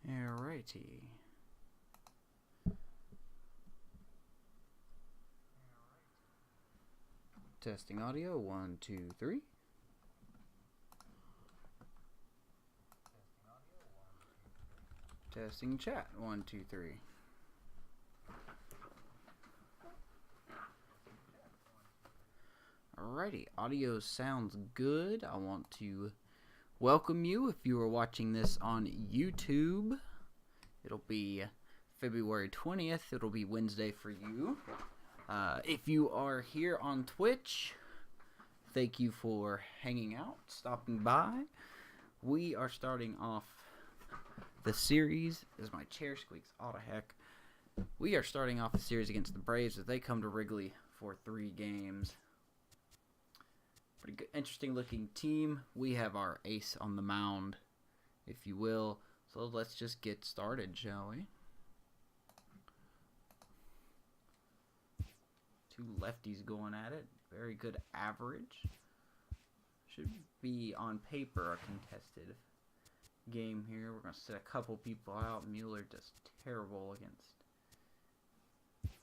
Alrighty. Testing audio, 1, 2, 3. Testing chat, 1, 2, 3. Alrighty, audio sounds good. I want to welcome you if you are watching this on YouTube. It'll be February 20th. It'll be Wednesday for you. If you are here on Twitch, thank you for hanging out, stopping by. We are starting off the series, as my chair squeaks all to heck. We are starting off the series against the Braves as they come to Wrigley for 3 games. Pretty good, interesting looking team. We have our ace on the mound, if you will. So let's just get started, shall we? 2 lefties going at it. Very good average. Should be on paper a contested game here. We're going to set a couple people out. Mueller does terrible against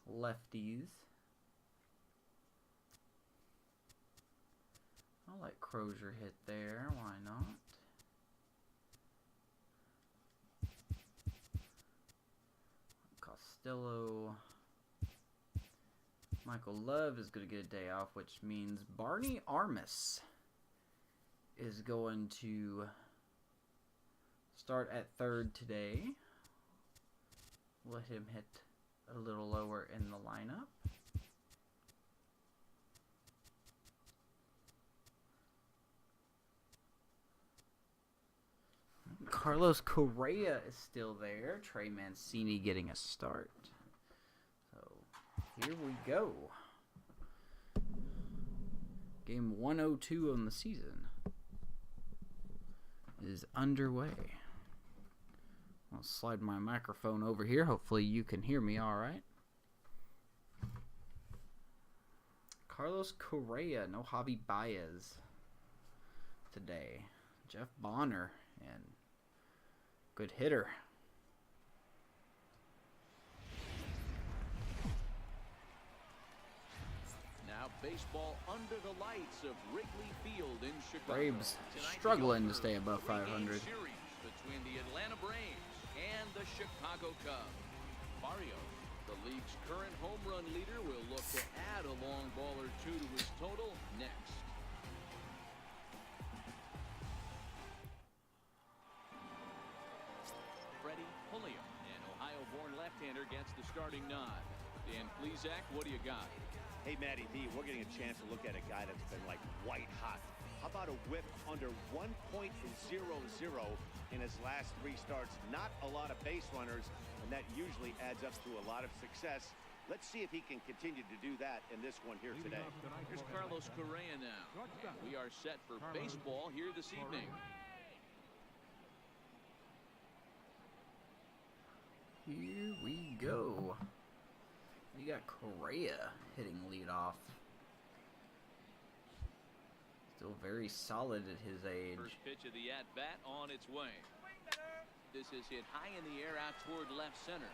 lefties. I'll let Crozier hit there. Why not? Costello. Michael Love is going to get a day off, which means Barney Armas is going to start at third today. Let him hit a little lower in the lineup. Carlos Correa is still there. Trey Mancini getting a start. So here we go. Game 102 on the season is underway. I'll slide my microphone over here. Hopefully you can hear me all right. Carlos Correa, no Javi Baez today. Jeff Bonner and good hitter. Now baseball under the lights of Wrigley Field in Chicago. Braves struggling to stay above 500. Series between the Atlanta Braves and the Chicago Cubs. Mario, the league's current home run leader, will look to add a long ball or two to his total next. Freddie Julio, an Ohio-born left-hander, gets the starting nod. Dan Plesac, what do you got? Hey, Matty D, we're getting a chance to look at a guy that's been like white hot. How about a whip under 1.00 in his last 3 starts? Not a lot of base runners, and that usually adds up to a lot of success. Let's see if he can continue to do that in this one here today. Here's Carlos Correa now. We are set for baseball here this evening. Here we go. We got Correa hitting leadoff. Still very solid at his age. First pitch of the at-bat on its way. This is hit high in the air out toward left center.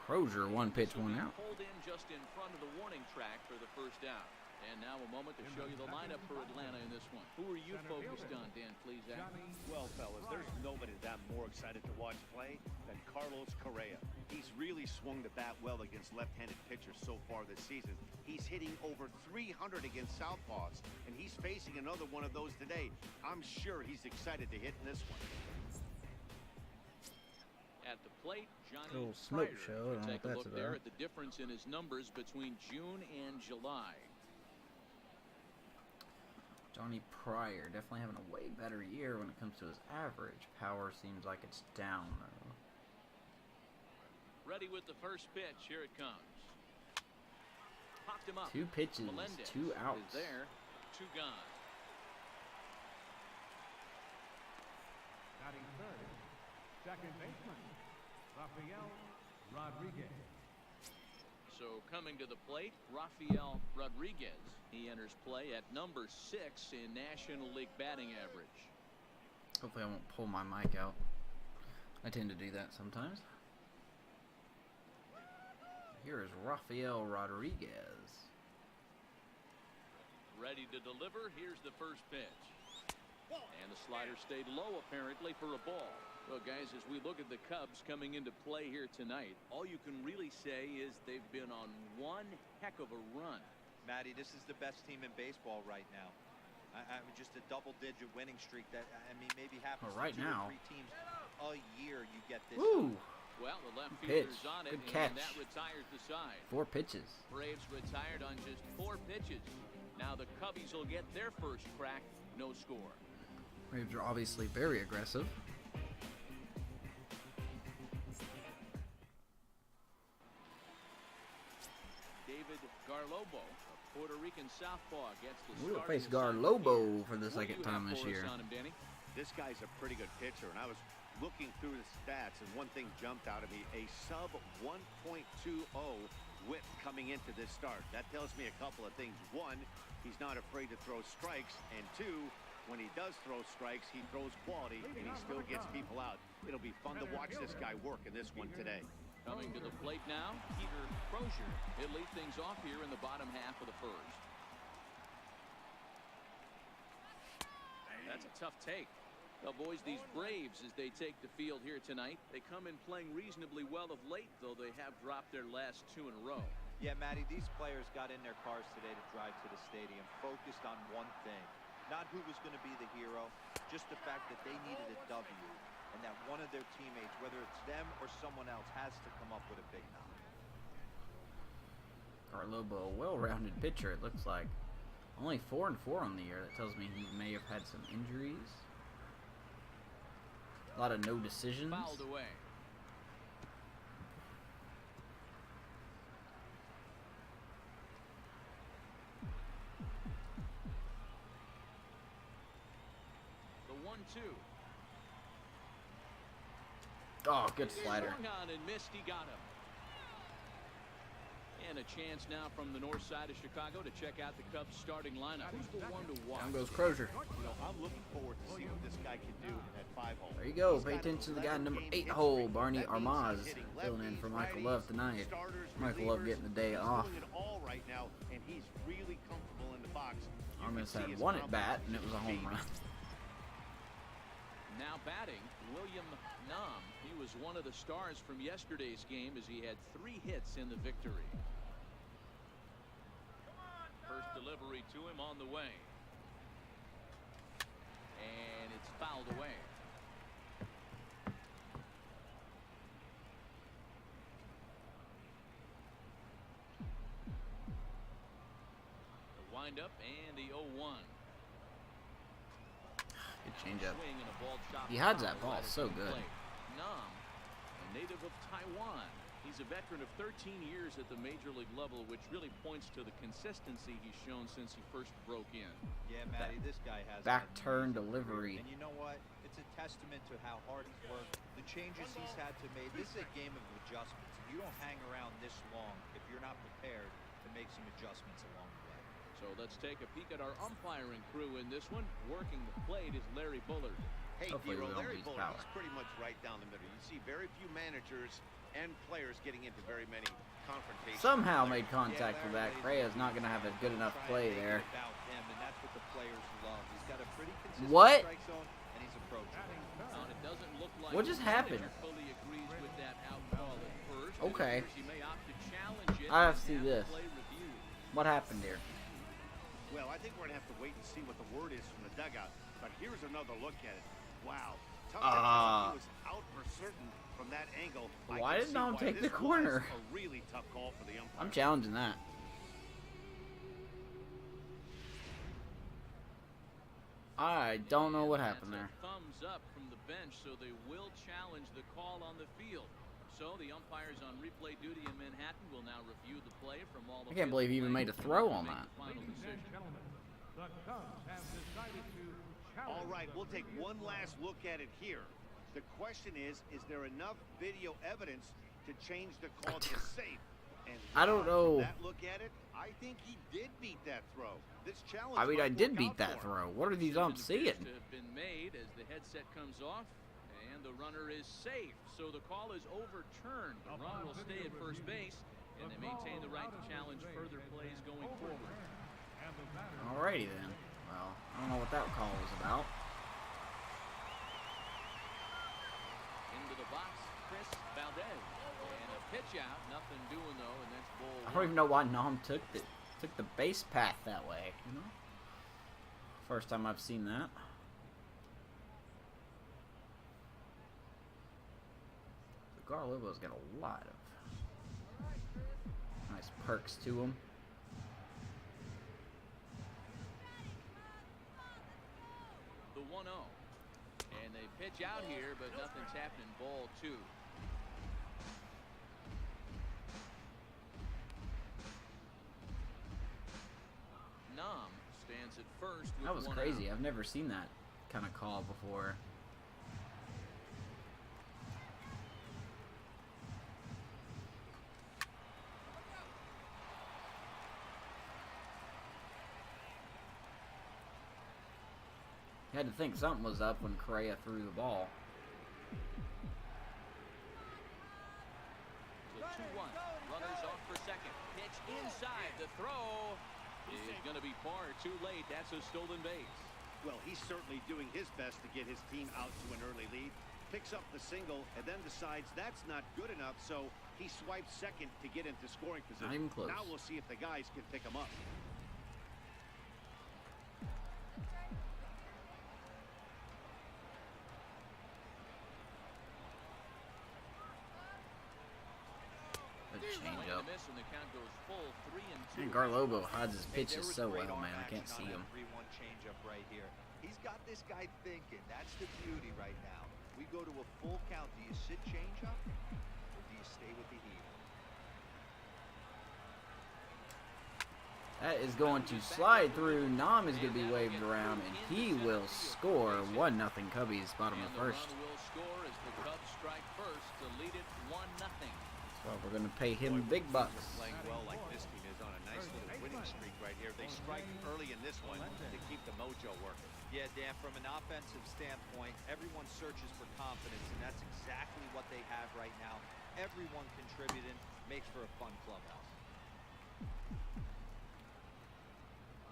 Crozier, 1 pitch, 1 out. Pulled in just in front of the warning track for the first out. And now a moment to show you the lineup for Atlanta in this one. Who are you focused on, Dan Plesac? Well, fellas, there's nobody that I'm more excited to watch play than Carlos Correa. He's really swung the bat well against left-handed pitchers so far this season. He's hitting over 300 against southpaws, and he's facing another one of those today. I'm sure he's excited to hit in this one. At the plate, Johnny Little smoke Pryor. show. I don't know Take what a that's look there about. at the difference in his numbers between June and July. Johnny Pryor definitely having a way better year when it comes to his average. Power seems like it's down, though. Ready with the first pitch. Here it comes. Popped him up. 2 pitches, Melendez 2 outs. is there. 2 gone. Batting third, second baseman, Rafael Rodriguez. So coming to the plate, Rafael Rodriguez. He enters play at number 6 in National League batting average. Hopefully I won't pull my mic out. I tend to do that sometimes. Here is Rafael Rodriguez. Ready to deliver. Here's the first pitch. And the slider stayed low, apparently, for a ball. Well, guys, as we look at the Cubs coming into play here tonight, all you can really say is they've been on one heck of a run. Matty, this is the best team in baseball right now. I mean, just a double-digit winning streak that, I mean, maybe happens right to 2 now. or 3 teams a year. You get this. Woo! Well, the left Pitch. fielder's on it, Good catch. and that retires the side. 4 pitches. Braves retired on just 4 pitches. Now the Cubbies will get their first crack, no score. Braves are obviously very aggressive. David Garlobo, a Puerto Rican southpaw, gets the We will start face in the second Garlobo here. for the What do second you time have this for us year. on him, Danny? This guy's a pretty good pitcher, and I was looking through the stats, and one thing jumped out at me: a sub 1.20 whip coming into this start. That tells me a couple of things. One, he's not afraid to throw strikes, and two, when he does throw strikes, he throws quality, and he still gets people out. It'll be fun to watch this guy work in this one today. Coming to the plate now, Peter Crozier. He'll lead things off here in the bottom half of the first. That's a tough take. Well, boys, these Braves, as they take the field here tonight, they come in playing reasonably well of late, though they have dropped their last 2 in a row. Yeah, Matty, these players got in their cars today to drive to the stadium, focused on one thing. Not who was going to be the hero, just the fact that they needed a W, and that one of their teammates, whether it's them or someone else, has to come up with a big knock. Garlobo, a well-rounded pitcher, it looks like. Only 4-4 on the year. That tells me he may have had some injuries. A lot of no decisions. Fouled away. The 1-2. Oh, good slider. Swung on and missed. He got him. And a chance now from the north side of Chicago to check out the Cubs starting lineup. Who's the one to watch? Down goes Crozier. You know, I'm looking forward to see what this guy can do in that 5-hole. There you go. He's Pay got attention to the guy 11 number game 8 hit hole, streak. Barney That means Armaz, he's hitting filling in for lefties, Michael righties, Love tonight. starters, Michael Love relievers. getting the day He's off. doing it all right now, and he's really comfortable in the box. You can Armaz see had his 1 at bat, confidence and it was a in home his run. Now batting, William Nam. He was one of the stars from yesterday's game as he had 3 hits in the victory. First delivery to him on the way. And it's fouled away. The windup and the 0-1. Good changeup. Swing and a ball chopped He hides foul that ball right at so the good. plate. Nam, a native of Taiwan. He's a veteran of 13 years at the major league level, which really points to the consistency he's shown since he first broke in. Yeah, Matty, this guy has Back an turn amazing delivery. career. And you know what? It's a testament to how hard he's worked, the changes he's had to make. This is a game of adjustments. And you don't hang around this long if you're not prepared to make some adjustments along the way. So let's take a peek at our umpiring crew in this one. Working the plate is Larry Bullard. Hey, Hopefully Dero, we don't Larry lose Bullard, power. he's pretty much right down the middle. You see very few managers and players getting into very many confrontations. Somehow made contact with that. Correa's not going to have a good enough play there. About him, and that's what the players love. He's got a pretty consistent What? strike zone, and he's approaching. And it doesn't look like What just the happened? manager fully agrees with that out call at first. Okay. It appears he may opt to challenge it I have and to see the this. play reviewed. What happened here? Well, I think we're going to have to wait and see what the word is from the dugout. But here's another look at it. Wow. Tough to tell. He was out for certain from that angle. I Why can did see Nom why take this the corner? was a really tough call for the umpire. I'm challenging that. I don't know what happened there. That's a thumbs up from the bench, so they will challenge the call on the field. So the umpires on replay duty in Manhattan will now review the play from all the I can't believe he even made a throw on that. Final Ladies and decision. gentlemen, the Cubs have decided to challenge. All right, we'll take one last look at it here. The question is there enough video evidence to change the call to safe? And I don't know. That look at it, I think he did beat that throw. This challenge. I mean, I might did work beat out that for him. throw. What are these umps Decision seeing? appears to have been made as the headset comes off, and And the runner is safe, so the call is overturned. The runner will stay at first base, and they maintain the right to challenge further plays going forward. Alrighty then. Well, I don't know what that call was about. Into the box, Chris Valdez. And a pitch out, nothing doing though, and that's ball I don't even know why Nom took the base path that way. You know, first time I've seen that. Garlobo's got a lot of nice perks to him. The 1-0. And they pitch out here, but nothing's happening. Ball 2. Nam stands at first with That was one crazy. out. I've never seen that kind of call before. You had to think something was up when Correa threw the ball. So 2-1. Runners off for second. Pitch inside. The throw is going to be far too late. That's a stolen base. Well, he's certainly doing his best to get his team out to an early lead. Picks up the single and then decides that's not good enough, so he swipes second to get into scoring position. Not even close. Now we'll see if the guys can pick him up. Change up. Miss and the count goes full 3-2. And Garlobo hides his Hey, pitches there was so great well, arm man. I can't action see on him. that 3-1 changeup right here. He's got this guy thinking. That's the beauty right now. We go to a full count. Do you sit changeup or do you stay with the heat? That is going to slide through. Nam is going to be waved around, and he will score 1-0 Cubbies, bottom of And the first. The run will score as the Cubs strike first to lead it 1-0. Well, we're going to pay him big bucks. Playing well like this team is on a nice little winning streak right here. They strike early in this one to keep the mojo working. Yeah, Dan, from an offensive standpoint, everyone searches for confidence, and that's exactly what they have right now. Everyone contributing makes for a fun clubhouse.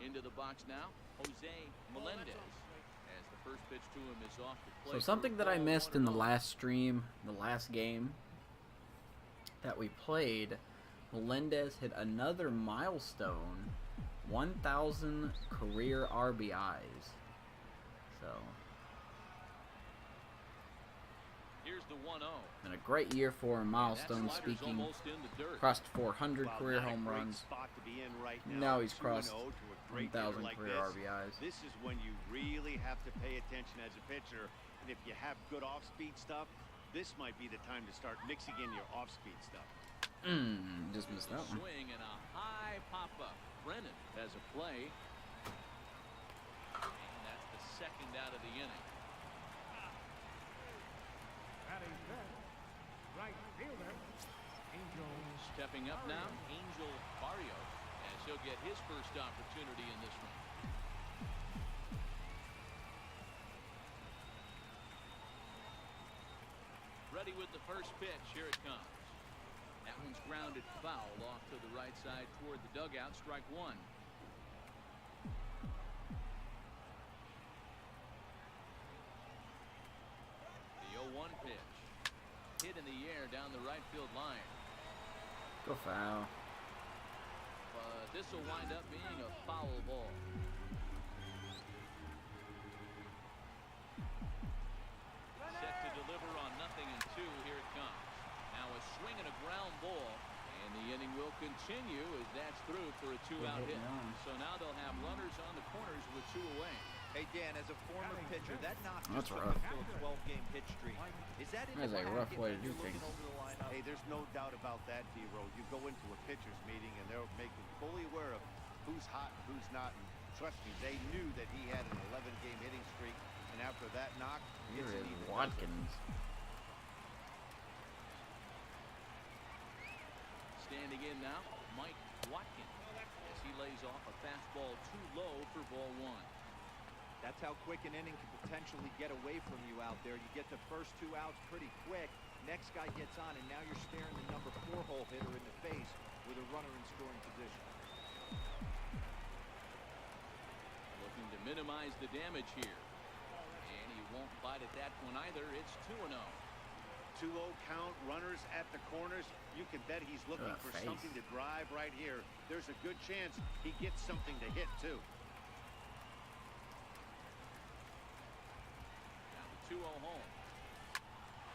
Into the box now, Jose Melendez. As the first pitch to him is off the plate. So something that I missed in the last stream, the last game that we played, Melendez hit another milestone, 1,000 career RBIs. So, Here's the 1-0. been a great year for him, milestone That slider's speaking. almost in the dirt. Crossed 400 Well, career not a home great runs. spot to be in right Now he's 2-0 crossed to a great 1,000 hitter like career this. RBIs. This is when you really have to pay attention as a pitcher, and if you have good off-speed stuff, this might be the time to start mixing in your off-speed stuff. Just missed that one. Swing and a high pop-up. Brennan has a play. And that's the second out of the inning. Batting fifth, right fielder, Angel. Stepping up now, Angel Barrio, as he'll get his first opportunity in this one. Ready with the first pitch. Here it comes. That one's grounded foul off to the right side toward the dugout. Strike one. The 0-1 pitch. Hit in the air down the right field line. Go foul. But this will wind up being a foul ball. Set to deliver on 0-2. Here it comes. Now a swing and a ground ball. And the inning will continue as that's through for a two-out hit. So now they'll have runners on the corners with two away. Hey, Dan, as a former pitcher, that knock That's just took rough. him to a 12-game pitch streak. Is that in That's the a packet rough way to when do you're looking things. over the lineup? Hey, there's no doubt about that, D-Row. You go into a pitcher's meeting, and they're making fully aware of who's hot and who's not. And trust me, they knew that he had an 11-game hitting streak, and after that knock, Here it's an is even Watkins. Standing in now, Mike Watkins, as he lays off a fastball too low for ball one. That's That's how quick an inning can potentially get away from you out there. You get the first 2 outs pretty quick. Next guy gets on, and now you're staring the number 4 hole hitter in the face with a runner in scoring position. Looking to minimize the damage here. And he won't bite at that one either. It's 2-0. 2-0 count, runners at the corners. You can bet he's looking for face. something to drive right here. There's a good chance he gets something to hit, too. Now the 2-0 home.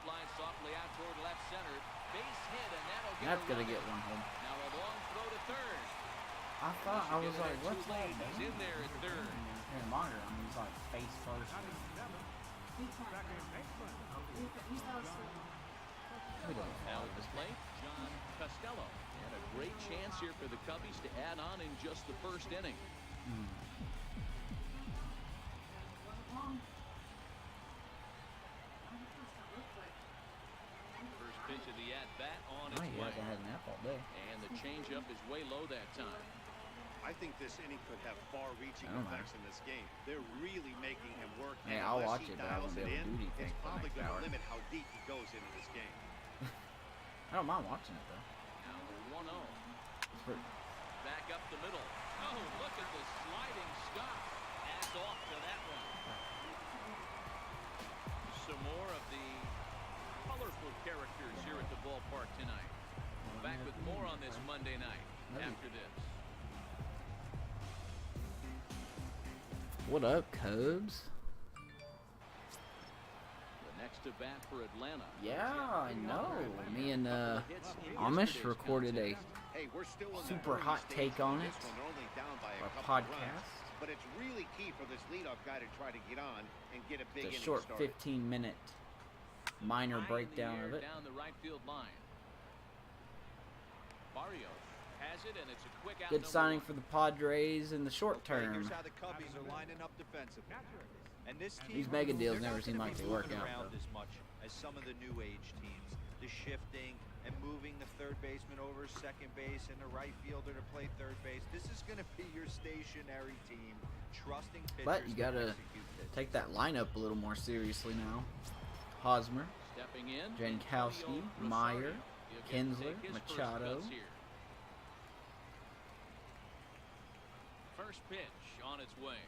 Flies softly out toward left center. Base hit, and that'll get That's a gonna run. get one home. Now a long throw to third. I thought I was Get like, there what's too that? late. He's in there at third. And the monitor, I mean, he's like face first. Second baseman. Now at the plate, John Costello. Had a great chance here for the Cubbies to add on in just the first inning. First pitch of the at-bat on its Oh, yeah, way. I had an nap all day. And the changeup is way low that time. I think this inning could have far-reaching I don't know. effects in this game. They're really making him work. Hey, and I'll unless watch he it, but I dials won't be it able to in, do anything it's for the probably next going hour. to limit how deep he goes into this game. I don't mind watching it though. Now the 1-0. It's pretty. Back up the middle. Oh, look at the sliding stop. Adds off to that one. Some more of the colorful characters here at the ballpark tonight. Back with more on this Monday night after this. What up, Cubs? The next to bat for Atlanta. Yeah, I know. Me and Amish recorded a Hey, we're still in the super early hot stages take on of it. this one. They're only down by a Our couple of runs, podcast. but it's really key for this leadoff guy to try to get on and get a big It's a inning short started. 15-minute minor High in the breakdown air of it. Down the right field line. Barrios has it, and it's a quick out. Good number signing 1. for the Padres in the short Okay, term. here's how the Cubbies are lining up defensively. And this team, These mega deals they're never not seem gonna like be they work moving out, around though. as much as some of the new age teams. The shifting and moving the third baseman over second base and the right fielder to play third base. This is going to be your stationary team, trusting pitchers. But you to gotta execute pitches. take that lineup a little more seriously now. Hosmer, Stepping in. Jankowski, Antonio Meyer, Rosario. He'll get to Kinsler, take his first Machado. cuts here. First pitch on its way.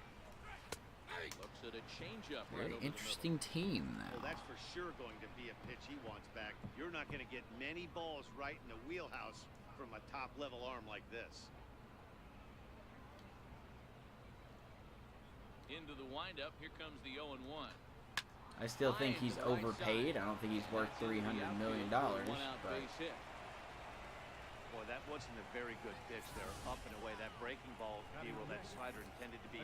Looks at a changeup right Very over the interesting team Well, now. that's for sure going to be a pitch he wants back. You're not going to get many balls right in the wheelhouse from a top-level arm like this. middle. Into the windup. Here comes the 0-1. I still think he's overpaid. I don't think he's worth $300 million, One-out but base hit. Boy, that wasn't a very good pitch there. Up and away. That breaking ball, Hero, that slider intended to be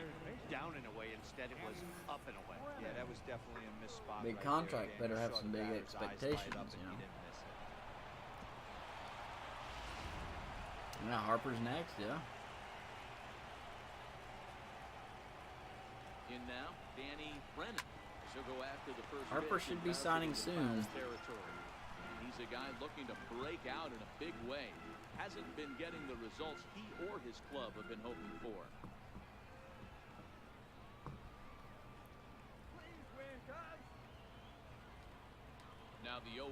down and away. Instead, it was up and away. Yeah, that was definitely a missed spot. Big right contract, there. better You have saw some the big batter's eyes light expectations, up and you know. he didn't miss it. yeah, Harper's next, yeah. In now, Danny Brennan. She'll go after the first Harper pitch should and be bounce it signing into soon. foul territory. He's a guy looking to break out in a big way. Hasn't been getting the results he or his club have been hoping for. Now the 0-1.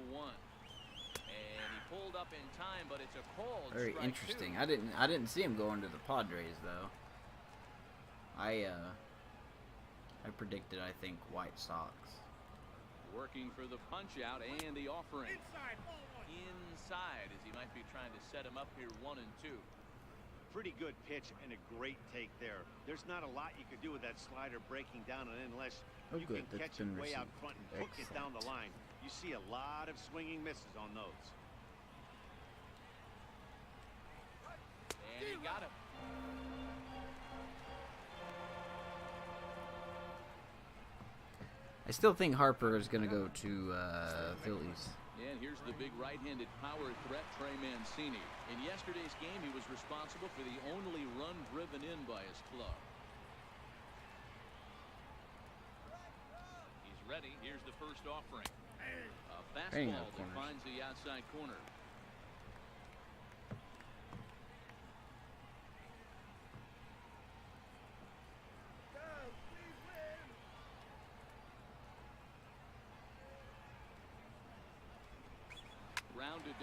And he pulled up in time, but it's a called Very strike interesting. two. I didn't see him going to the Padres though. I predicted, I think, White Sox. Working for the punch out and the offering. Inside, as he might be trying to set him up here 1-2. Pretty good pitch and a great take there. There's not a lot you could do with that slider breaking down, and unless Oh, you good. can That's catch it been way out received. front and hook it down the line. You see a lot of swinging misses on those. And he got him. I still think Harper is going to go to Phillies. And here's the big right-handed power threat, Trey Mancini. In yesterday's game, he was responsible for the only run driven in by his club. He's ready. Here's the first offering. A Hang fastball on, that corners. finds the outside corner.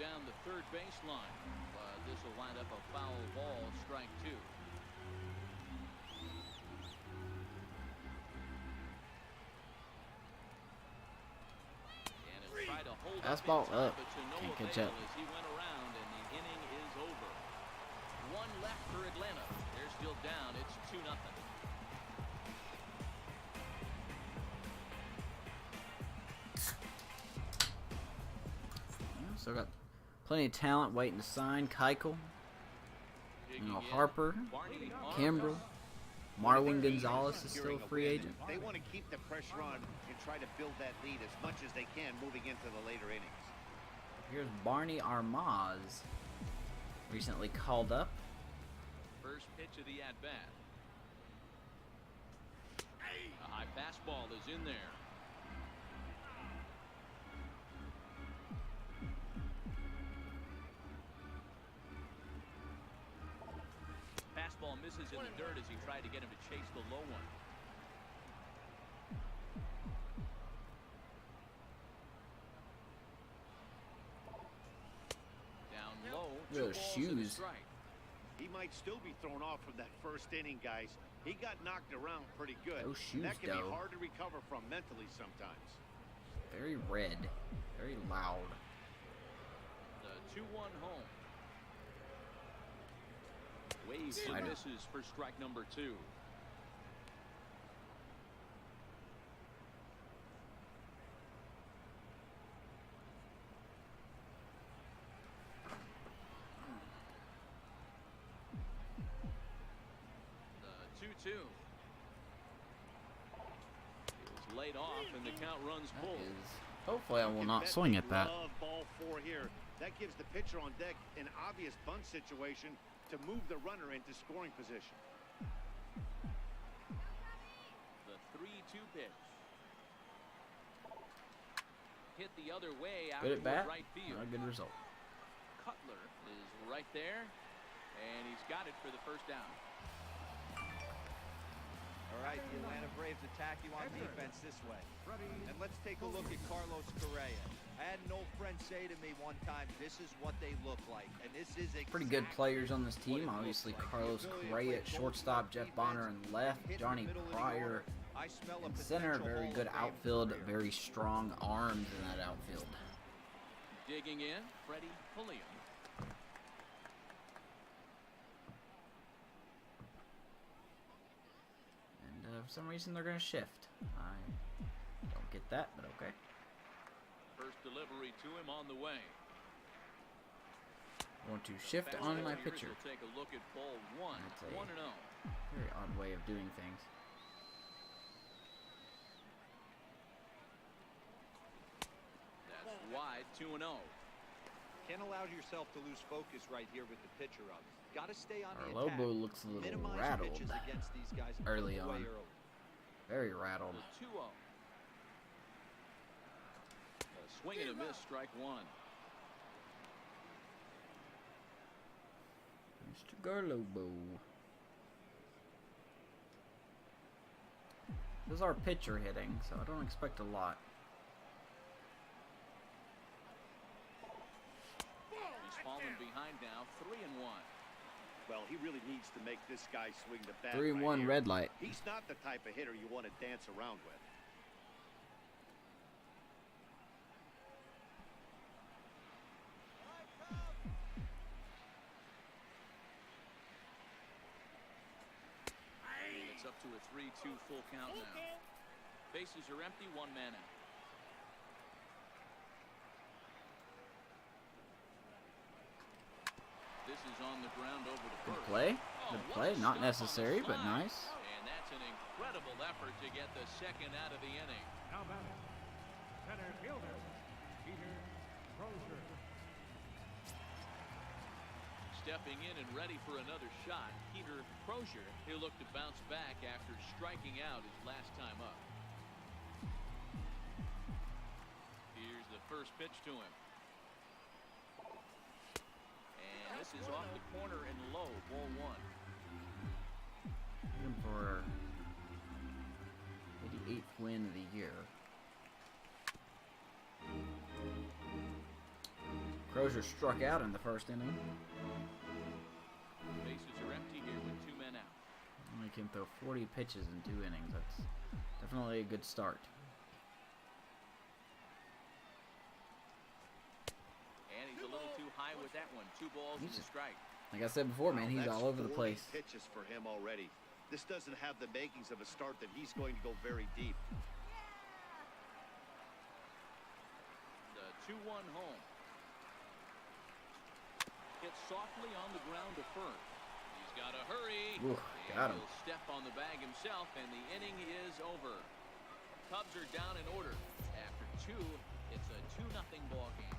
down the third baseline. This will wind up a foul ball, strike 2. And he'll try to hold Fastball up, up. but to no Can't catch avail up. as he went around, and the inning is over. One left for Atlanta. They're still down. It's 2-0. Still got plenty of talent waiting to sign. Keuchel, Harper, Kimbrel, Marwin Gonzalez is still a free agent. They want to keep the pressure on and try to build that lead as much as they can moving into the later innings. Here's Barney Armaz, recently called up. First pitch of the at-bat. A high fastball is in there. Fastball misses in the dirt as he tried to get him to chase the low one. Down low. Look at those 2 balls and a shoes. strike. He might still be thrown off from that first inning, guys. He got knocked around pretty good. Those shoes, that can though. be hard to recover from mentally sometimes. Very red, very loud. The 2-1 home. Waves and Slider. misses for strike number 2. The 2-2. Is laid off and the count runs That full. is. Hopefully, I will You not bet swing they at that. love ball 4 here. That gives the pitcher on deck an obvious bunt situation to move the runner into scoring position. The 3-2 pitch. Hit the other way out Good at bat. toward right field. Not a good result. Cutler is right there, and he's got it for the first down. All right, the Atlanta Braves attack you on defense this way. And let's take a look at Carlos Correa. I had an old friend say to me one time, this is what they look like. And this is Pretty good exactly players on this what team. it looks Obviously, like. Carlos The ability to Correa play at both shortstop, sides Jeff of Bonner defense, in left, hit the Johnny middle of the Pryor order. I smell a in center. potential Very Hall good of Fame outfield. career. Very strong arms in that outfield. Digging in, Freddie Pulliam. And for some reason, they're going to shift. I don't get that, but okay. First delivery to him on the way. I want to shift Fast on my pitchers pitcher. will take a look at ball 1. That's a 1-0. very odd way of doing things. That's wide, 2-0. Can't allow yourself to lose focus right here with the pitcher up. Got to stay on the Our attack. Lobo looks a little Minimize rattled. pitches against these guys and early put them away on. early. Very rattled. The 2-0. A swing and a miss, strike 1. Mr. Garlobo. This is our pitcher hitting, so I don't expect a lot. He's fallen behind now, 3-1. Well, he really needs to make this guy swing the bat. 3-1 right here. red light. He's not the type of hitter you want to dance around with. It's up to a 3-2 full count now. Bases are empty, 1 man out. This is on the ground over the Good first. play. Oh, Good what play. a Not stop on the necessary, but slide. nice. And that's an incredible effort to get the second out of the inning. Now batting, center fielder, Peter Crozier. Stepping in and ready for another shot, Peter Crozier. He'll look to bounce back after striking out his last time up. Here's the first pitch to him. And this is off the corner and low, ball 1. Him for 88th win of the year. Crozier struck out in the first inning. Bases are empty here with 2 men out. Only can throw 40 pitches in 2 innings. That's definitely a good start. And he's a little too high with that one. 2 balls and a strike. Like I said before, man, he's That's all over the 40 place. pitches for him already. This doesn't have the makings of a start that he's going to go very deep. The 2-1 home. Hit softly on the ground to first. He's got to hurry. Ooh, got him. He'll step on the bag himself, and the inning is over. Cubs are down in order. After 2, it's a 2-0 ball game.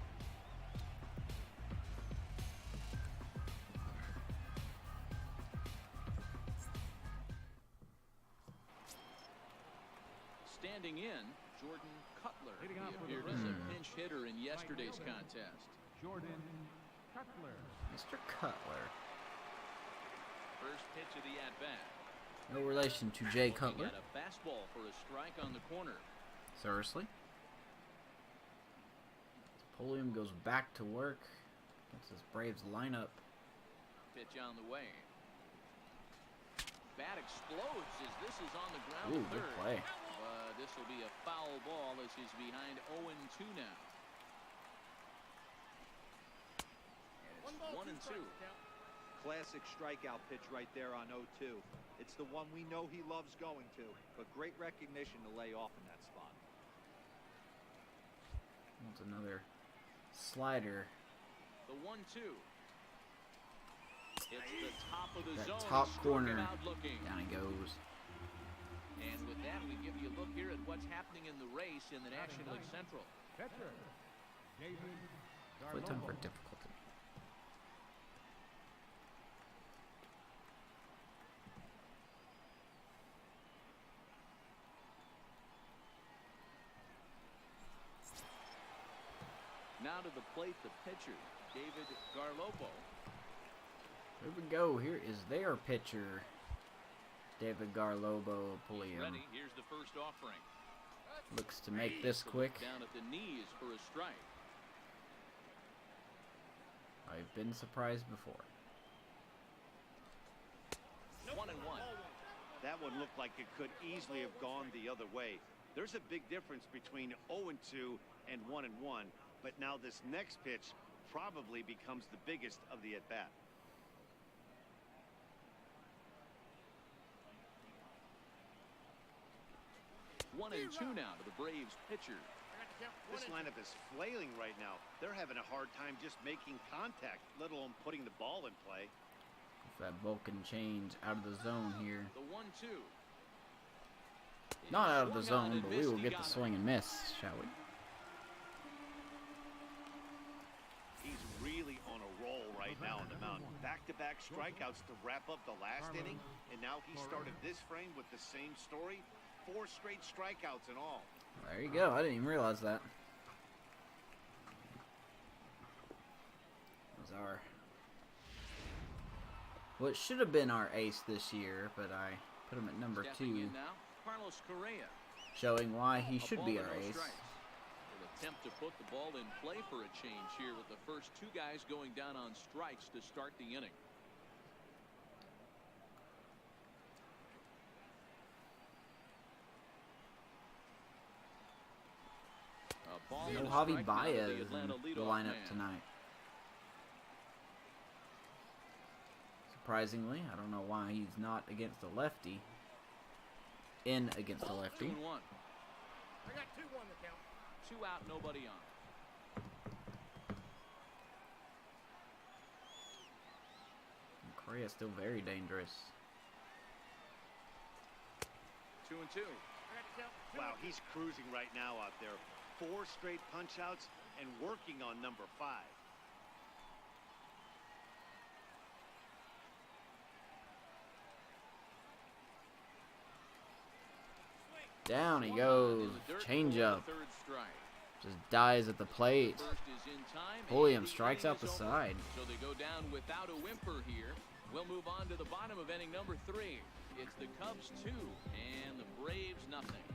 Standing in, Jordan Cutler. He Leading off with appeared the as a runner. pinch hitter in yesterday's Jordan. contest. Jordan Cutler. Mr. Cutler. First pitch of the at-bat. No relation to Jay Looking Cutler. at a fastball for a strike on the corner. Seriously. Pulliam goes back to work against this Braves lineup. Pitch on the way. Bat explodes as this is on the ground Ooh, to good third. play. But this will be a foul ball as he's behind 0-2 now. And it's 1-2. Classic strikeout pitch right there on 0-2. It's the one we know he loves going to, but great recognition to lay off in that spot. Wants another slider. The 1-2. It's the top of the That zone. top He struck corner. it out looking. Down he goes. And with that, we give you a look here at what's happening in the race in the National League Central. Catcher. David Play time for Garlobo. difficulty. Now to the plate, the pitcher, David Garlobo. Here we go. Here is their pitcher, David Garlobo Pulliam. Ready, here's the first offering. Looks to make this quick. Down at the knees for a strike. I've been surprised before. 1-1. That one looked like it could easily have gone the other way. There's a big difference between 0-2 and 1-1, but now this next pitch probably becomes the biggest of the at-bat. One and two now to the Braves pitcher. This lineup is flailing right now. They're having a hard time just making contact, let alone putting the ball in play. If that Vulcan change out of the zone here. The 1-2. Not out of the Swung on zone, and but we missed. will He get got the it. swing and miss, shall we? He's really on a roll right now on the mound. Back-to-back strikeouts to wrap up the last inning, and now he started this frame with the same story. 4 straight strikeouts in all. There you go. I didn't even realize that. That was our... Well, it should have been our ace this year, but I put him at number Stepping 2, in now, Carlos Correa. showing why he A should ball be and our no ace. strikes. An attempt to put the ball in play for a change here with the first 2 guys going down on strikes to start the inning. A ball No and a Javi strike now to Baez the in Atlanta the leadoff lineup man. tonight. Surprisingly, I don't know why he's not against the lefty. In against the lefty. 2-1. I got 2-1 to count. 2 out, nobody on. And Correa still very dangerous. 2-2. I got to count. Wow, he's cruising right now out there. 4 straight punch-outs and working on number 5. Down he Swung on goes. in the dirt Change for the up. 3rd strike. Just dies at the plate. First is in time, Pulliam and the strikes inning out the is over. side. So they go down without a whimper here. We'll move on to the bottom of inning number 3. It's the Cubs 2 and the Braves nothing.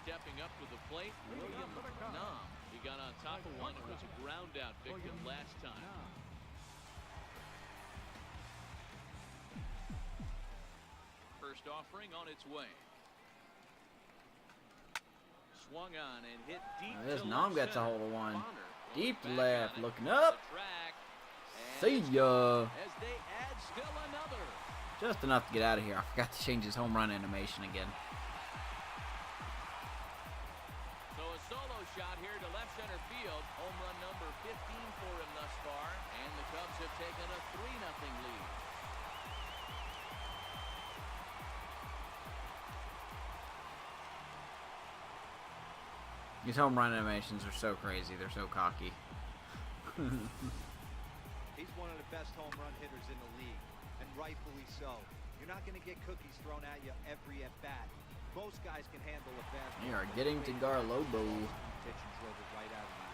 Stepping Coming up to the plate, William Nam. He got on top of one. It was a ground out victim last time. First offering on its way. Swung on and hit deep. This to Nam left gets a center. hold of one. Bonner Deep goes back left, on it. looking up. The track, and See ya. as they add still another. Just enough to get out of here. I forgot to change his home run animation again. So a solo shot here to left center field. Home run number 15 for him thus far. And the Cubs have taken a 3-0 lead. These home run animations are so crazy. They're so cocky. He's one of the best home run hitters in the league, and rightfully so. You're not going to get cookies thrown at you every at-bat. Most guys can handle a fastball. We are getting to Garlobo. Pitch and drove it right out of you.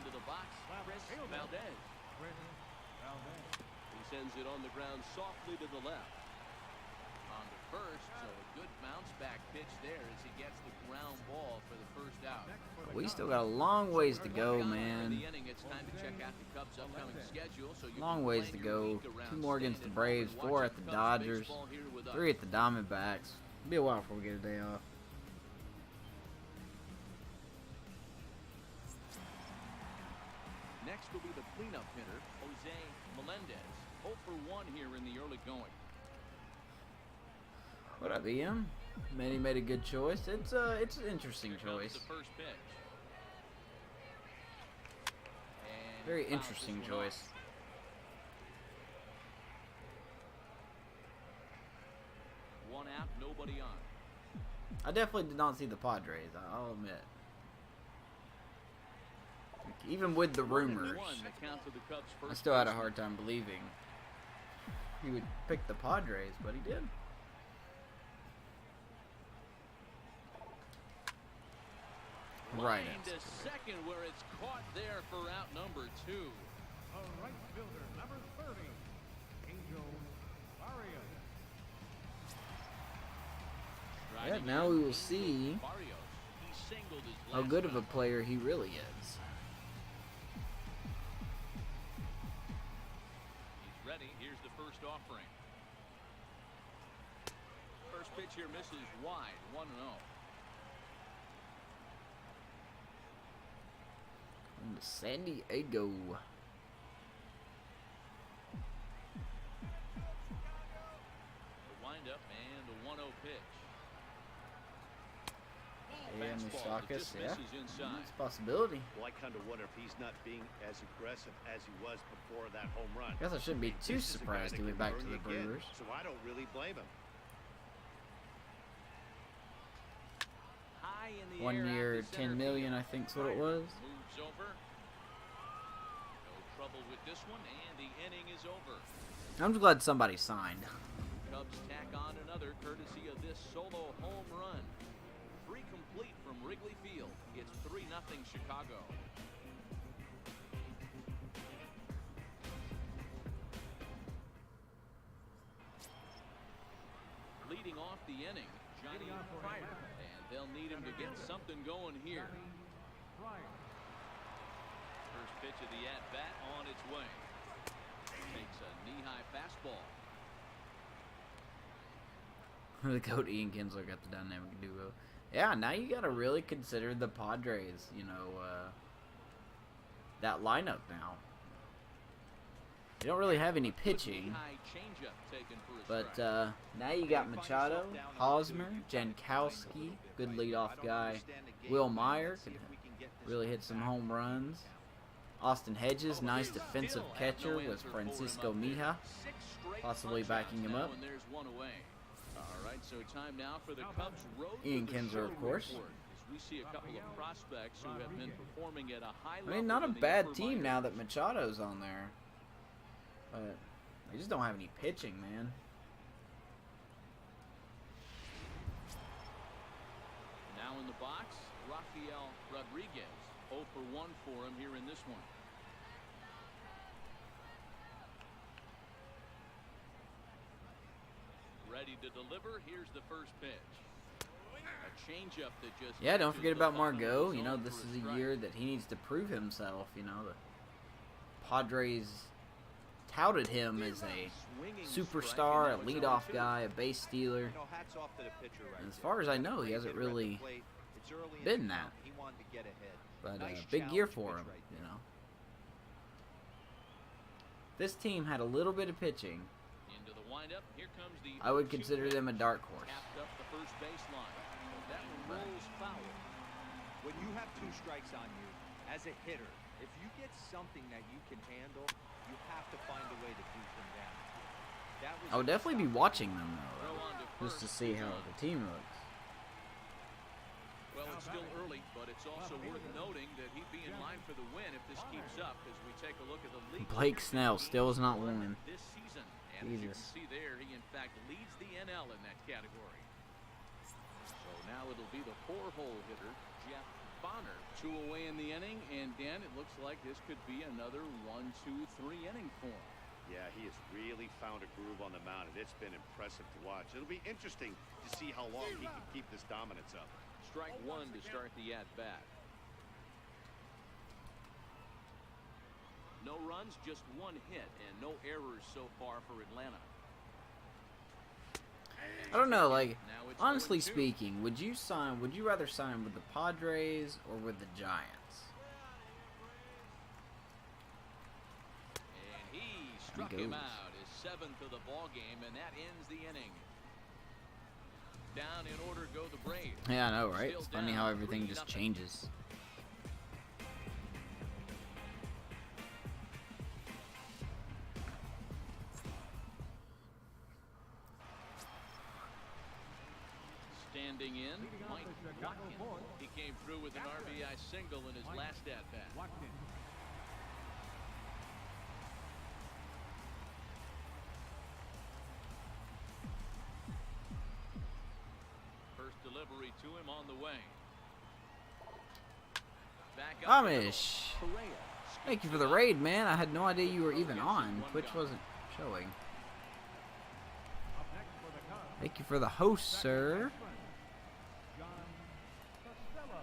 Into the box, Chris Valdez. He sends it on the ground softly to the left. On to first, so a good bounce back pitch there as he gets the ground ball for the first out. We still got a long ways to go, For man. the inning, it's time to check out the Cubs' upcoming schedule. So you Long can ways plan to your go. week around 2 more against the staying at home Braves, and 4 at watching the Cubs Dodgers, baseball here with us. 3 at the Diamondbacks. It'll be a while before we get a day off. Next will be the cleanup hitter, Jose Melendez. 0 for 1 here in the early going. What up, EM? Manny made a good choice. It's an interesting Here comes choice. the first pitch. And Very he fouls interesting this one choice. off. One out, nobody on. I definitely did not see the Padres, I'll admit. Even with the rumors, 1-1, the count to the Cubs' I first still had a baseman. hard time believing he would pick the Padres, but he did. Right. Line to second where it's caught there for out number 2. A right fielder, number 30, Angel Barrios. Yeah, Riding now in, we will Angel see Barrios. He singled his how last good of a time. player he really is. He's ready. Here's the first offering. First pitch here misses wide. 1-0. From the San Diego. The windup and a 1-0 pitch. Yeah, Fastball that Moustakas, just yeah. misses inside. It's a possibility. Well, I kind of wonder if he's not being as aggressive as he was before that home run. I guess I shouldn't be too This is a guy surprised that he went can back burn to the you again, Brewers. So I don't really blame him. High in the 1 air out year, to center 10 million, field. I think's what it was. Moves over. No trouble with this one, and the inning is over. I'm just glad somebody signed. Cubs tack on another courtesy of this solo home run. 3 complete from Wrigley Field. It's 3-0 Chicago. Leading off the inning, Johnny Pryor, and they'll need him to get something going here. First pitch of the at-bat on its way. Takes a knee-high fastball. The goat Ian Kinsler got the dynamic duo. Yeah, now you gotta really consider the Padres, that lineup now. You don't really have any pitching, Knee-high changeup taken for a but strike. now you got Machado, Hosmer, Jankowski, good leadoff guy. Will Meyer could really hit some home runs. Austin Hedges, nice defensive Still have catcher no with answer for him Francisco up there. Mija, 6 straight possibly punch backing outs him now, up. And there's one away. All right, so time now for the Cubs road to Ian the Kinsler, of show course. report, as we see a couple of prospects who have been performing at a high I level. mean, not a in the bad upper team now minors. that Machado's on there. But they just don't have any pitching, man. Now in the box, Rafael Rodriguez. 0 for 1 for him here in this one. Ready to deliver. Here's the first pitch. A changeup that just Yeah, don't catches forget the about bottom of the Margot. You know, zone this for is a a strike. year that he needs to prove himself. You know, the Padres touted him as a Swinging superstar, a strike, and now it's leadoff 0-2. guy, a base stealer. You know, hats off to the pitcher right And as there. far as I know, he Great hasn't hitter at the really plate. It's early in been the that. count. He wanted to get ahead. But Nice big year challenge for pitch him, right you there. know. This team had a little bit of pitching. Into the windup. Here comes the I would 0-2 consider pitch. them a dark horse. Tapped up the first baseline. That one rolls foul. When you have 2 strikes on you, as a hitter, if you get something that you can handle, you have to find a way to beat them down. That was I would definitely be watching them though, Throw on to just to first. see how the team looks. Well, it's still early, but it's also worth noting that he'd be in line for the win if this keeps up as we take a look at the league. Blake Snell still has not won. This season. And as you can Jesus. see there, he in fact leads the NL in that category. So now it'll be the 4-hole hitter, Jeff Bonner. 2 away in the inning, and Dan, it looks like this could be another 1-2-3 inning for him. Yeah, he has really found a groove on the mound, and it's been impressive to watch. It'll be interesting to see how long he can keep this dominance up. Strike 1 to start the at-bat. No runs, just 1 hit, and no errors so far for Atlanta. I don't know, like, Now it's honestly 0-2. speaking, would you rather sign with the Padres or with the Giants? And he struck goes. him out, his 7th of the ball game, and that ends the inning. Down in order go the Braves. Yeah, I know, right? Still It's funny down how everything 3-0. just changes. Standing in, Mike Watkins. He came through with an RBI single in his last at-bat. Watkins. First delivery to him on the way. Back up the middle. Amish, Correa thank you scoops for the it up. raid, man. I had no idea you were even Gets on. one Twitch gone. wasn't showing. Up next for the Cubs, Thank you for the host, sir. John Costello.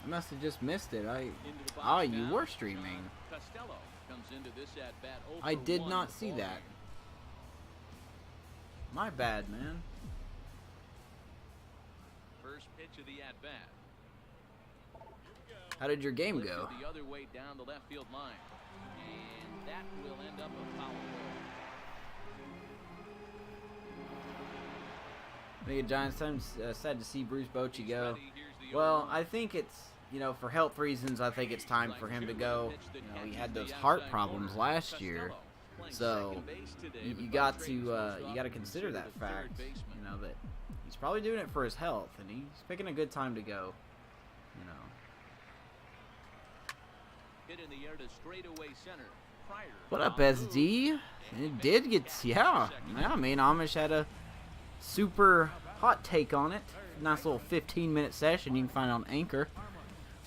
I must have just missed it. Into the box Oh, you now. were streaming. Costello comes into this at-bat 0 I for did 1 not in the see ball that. game. My bad, man. First pitch of the at-bat. How did your game Lifted go? the other way down the left field line. And that will end up a foul ball. I think Giants time sad to see Bruce Bochy He's go. ready. Here's the Well, 0-1. I think it's, you know, for health reasons, I think it's time for him to go. You know, he had those heart problems last year, so you got to consider that fact. You know that he's probably doing it for his health, and he's picking a good time to go. You know, Hit in the air to straightaway center. Pryor what up, on the SD? move, and It he did makes get, the catch yeah. for second. I mean, Amish had a super hot take on it. Nice little 15-minute session you can find on Anchor.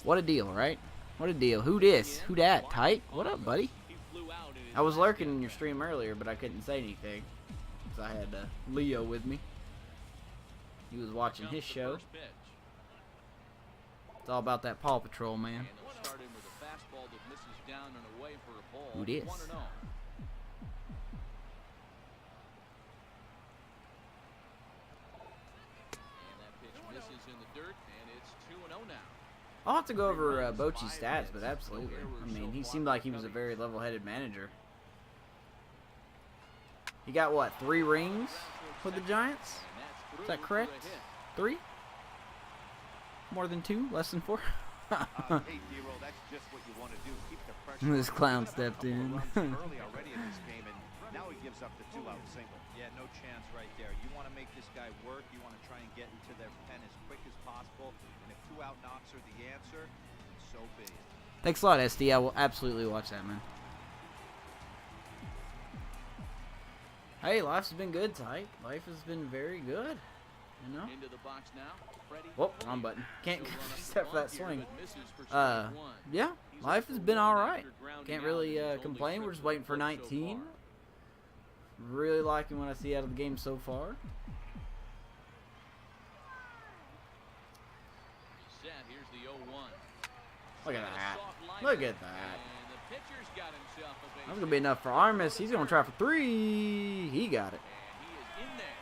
What a deal, right? What a deal. Who this? Who that? Tyke? What up, buddy? He flew out in his I was last lurking in your at-bat. stream earlier, but I couldn't say anything because I had Leo with me. He was watching Comes his the show. first pitch. It's all about that Paw Patrol, man. And they'll start in with a fastball that misses down and away for a ball. Who dis? 1-0. And that pitch misses in the dirt, and it's 2-0 now. I'll have to go over Bochy's stats, but absolutely. I mean, he seemed like he was a very level-headed manager. He got, what, 3 rings with the Giants? And that's Is through that for a correct? hit. 3? More than 2? Less than 4? Hey, Dero, that's just what you want to do. Keep the pressure. This on. clown He's given up stepped a couple in. of runs early already in this game, and now he gives up the 2-out single. Yeah, no chance right there. You want to make this guy work. You want to try and get into their pen as quick as possible. And if 2-out knocks are the answer, then so be it. Thanks a lot, SD. I will absolutely watch that, man. Hey, life's been good, Tyke. Life has been very good. You know? Into the box now. Freddie Whoop, Freeman. wrong button. Can't He'll run up the step for that bunt here, swing. but misses for strike one. Yeah, He's life up has for been one alright. after grounding Can't out, really and he's only complain. We're just tripled waiting for so 19. far. Really liking what I see out of the game so far. Reset. Here's the 0-1. Look at And a that. soft liner. Look at that. And the pitcher's got himself a base That's going to be enough for Armas. He's going to try for 3. He got it. And he is in there.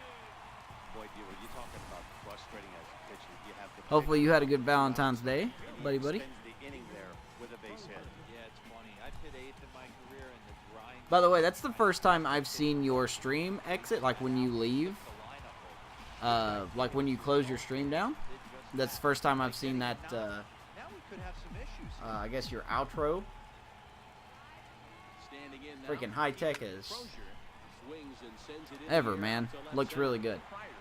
Boy, Bueller, you're talking about frustrating as a pitcher. You have the Hopefully you had a good Valentine's Day, buddy. spends the inning there with a base hit. Yeah, it's funny. I've hit 8th in my career, and the grind. By the way, that's the first time I've seen your stream exit, like when you leave, The lineup will like when you close your stream down. did just That's the first time I've seen that, Now we could have some issues. I guess your outro. Standing in now. Freaking high tech as Crozier swings and sends it in ever, the air man. to left Looks center. really good. Pryor is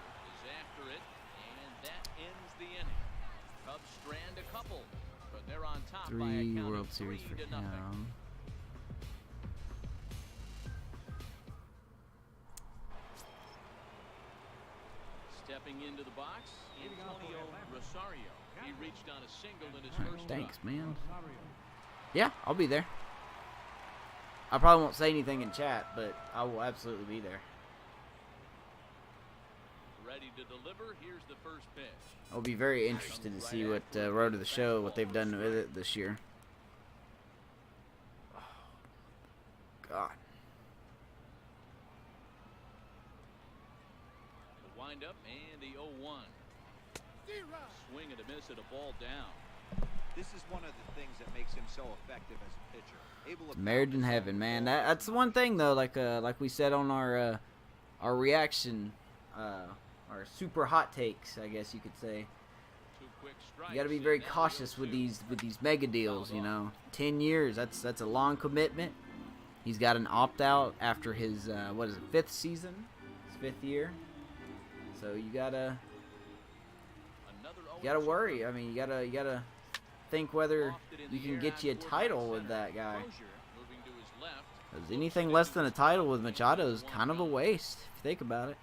after it, and that ends the inning. Cubs strand a couple, but they're on top by a 3 count World of Series 3 for to nothing. him. Stepping into the box, Antonio Rosario. He reached on a single in his Alright, first thanks, time. man. Yeah, I'll be there. I probably won't say anything in chat, but I will absolutely be there. Ready to deliver. Here's the first pitch. I'll be very interested to see what Road to the Show, what they've done with it this year. Oh, God. The windup and the 0-1. Swing and a miss at a ball down. This is one of the things that makes him so effective as a pitcher. Able to Married in pound his heaven, own man. ball. That's the one thing though. Like we said on our reaction, our super hot takes, I guess you could say. 2 quick strikes. You got to be and very now the cautious with 0-2. these mega deals. You know, 10 years. That's a long commitment. He's got an opt out after his what is it, 5th season, his 5th year. So you gotta Another 0-2. worry. I mean, you gotta think whether you can get you a title with that guy. Crozier moving to his left. 'Cause anything less than a title with Machado is kind of a waste if you think about it.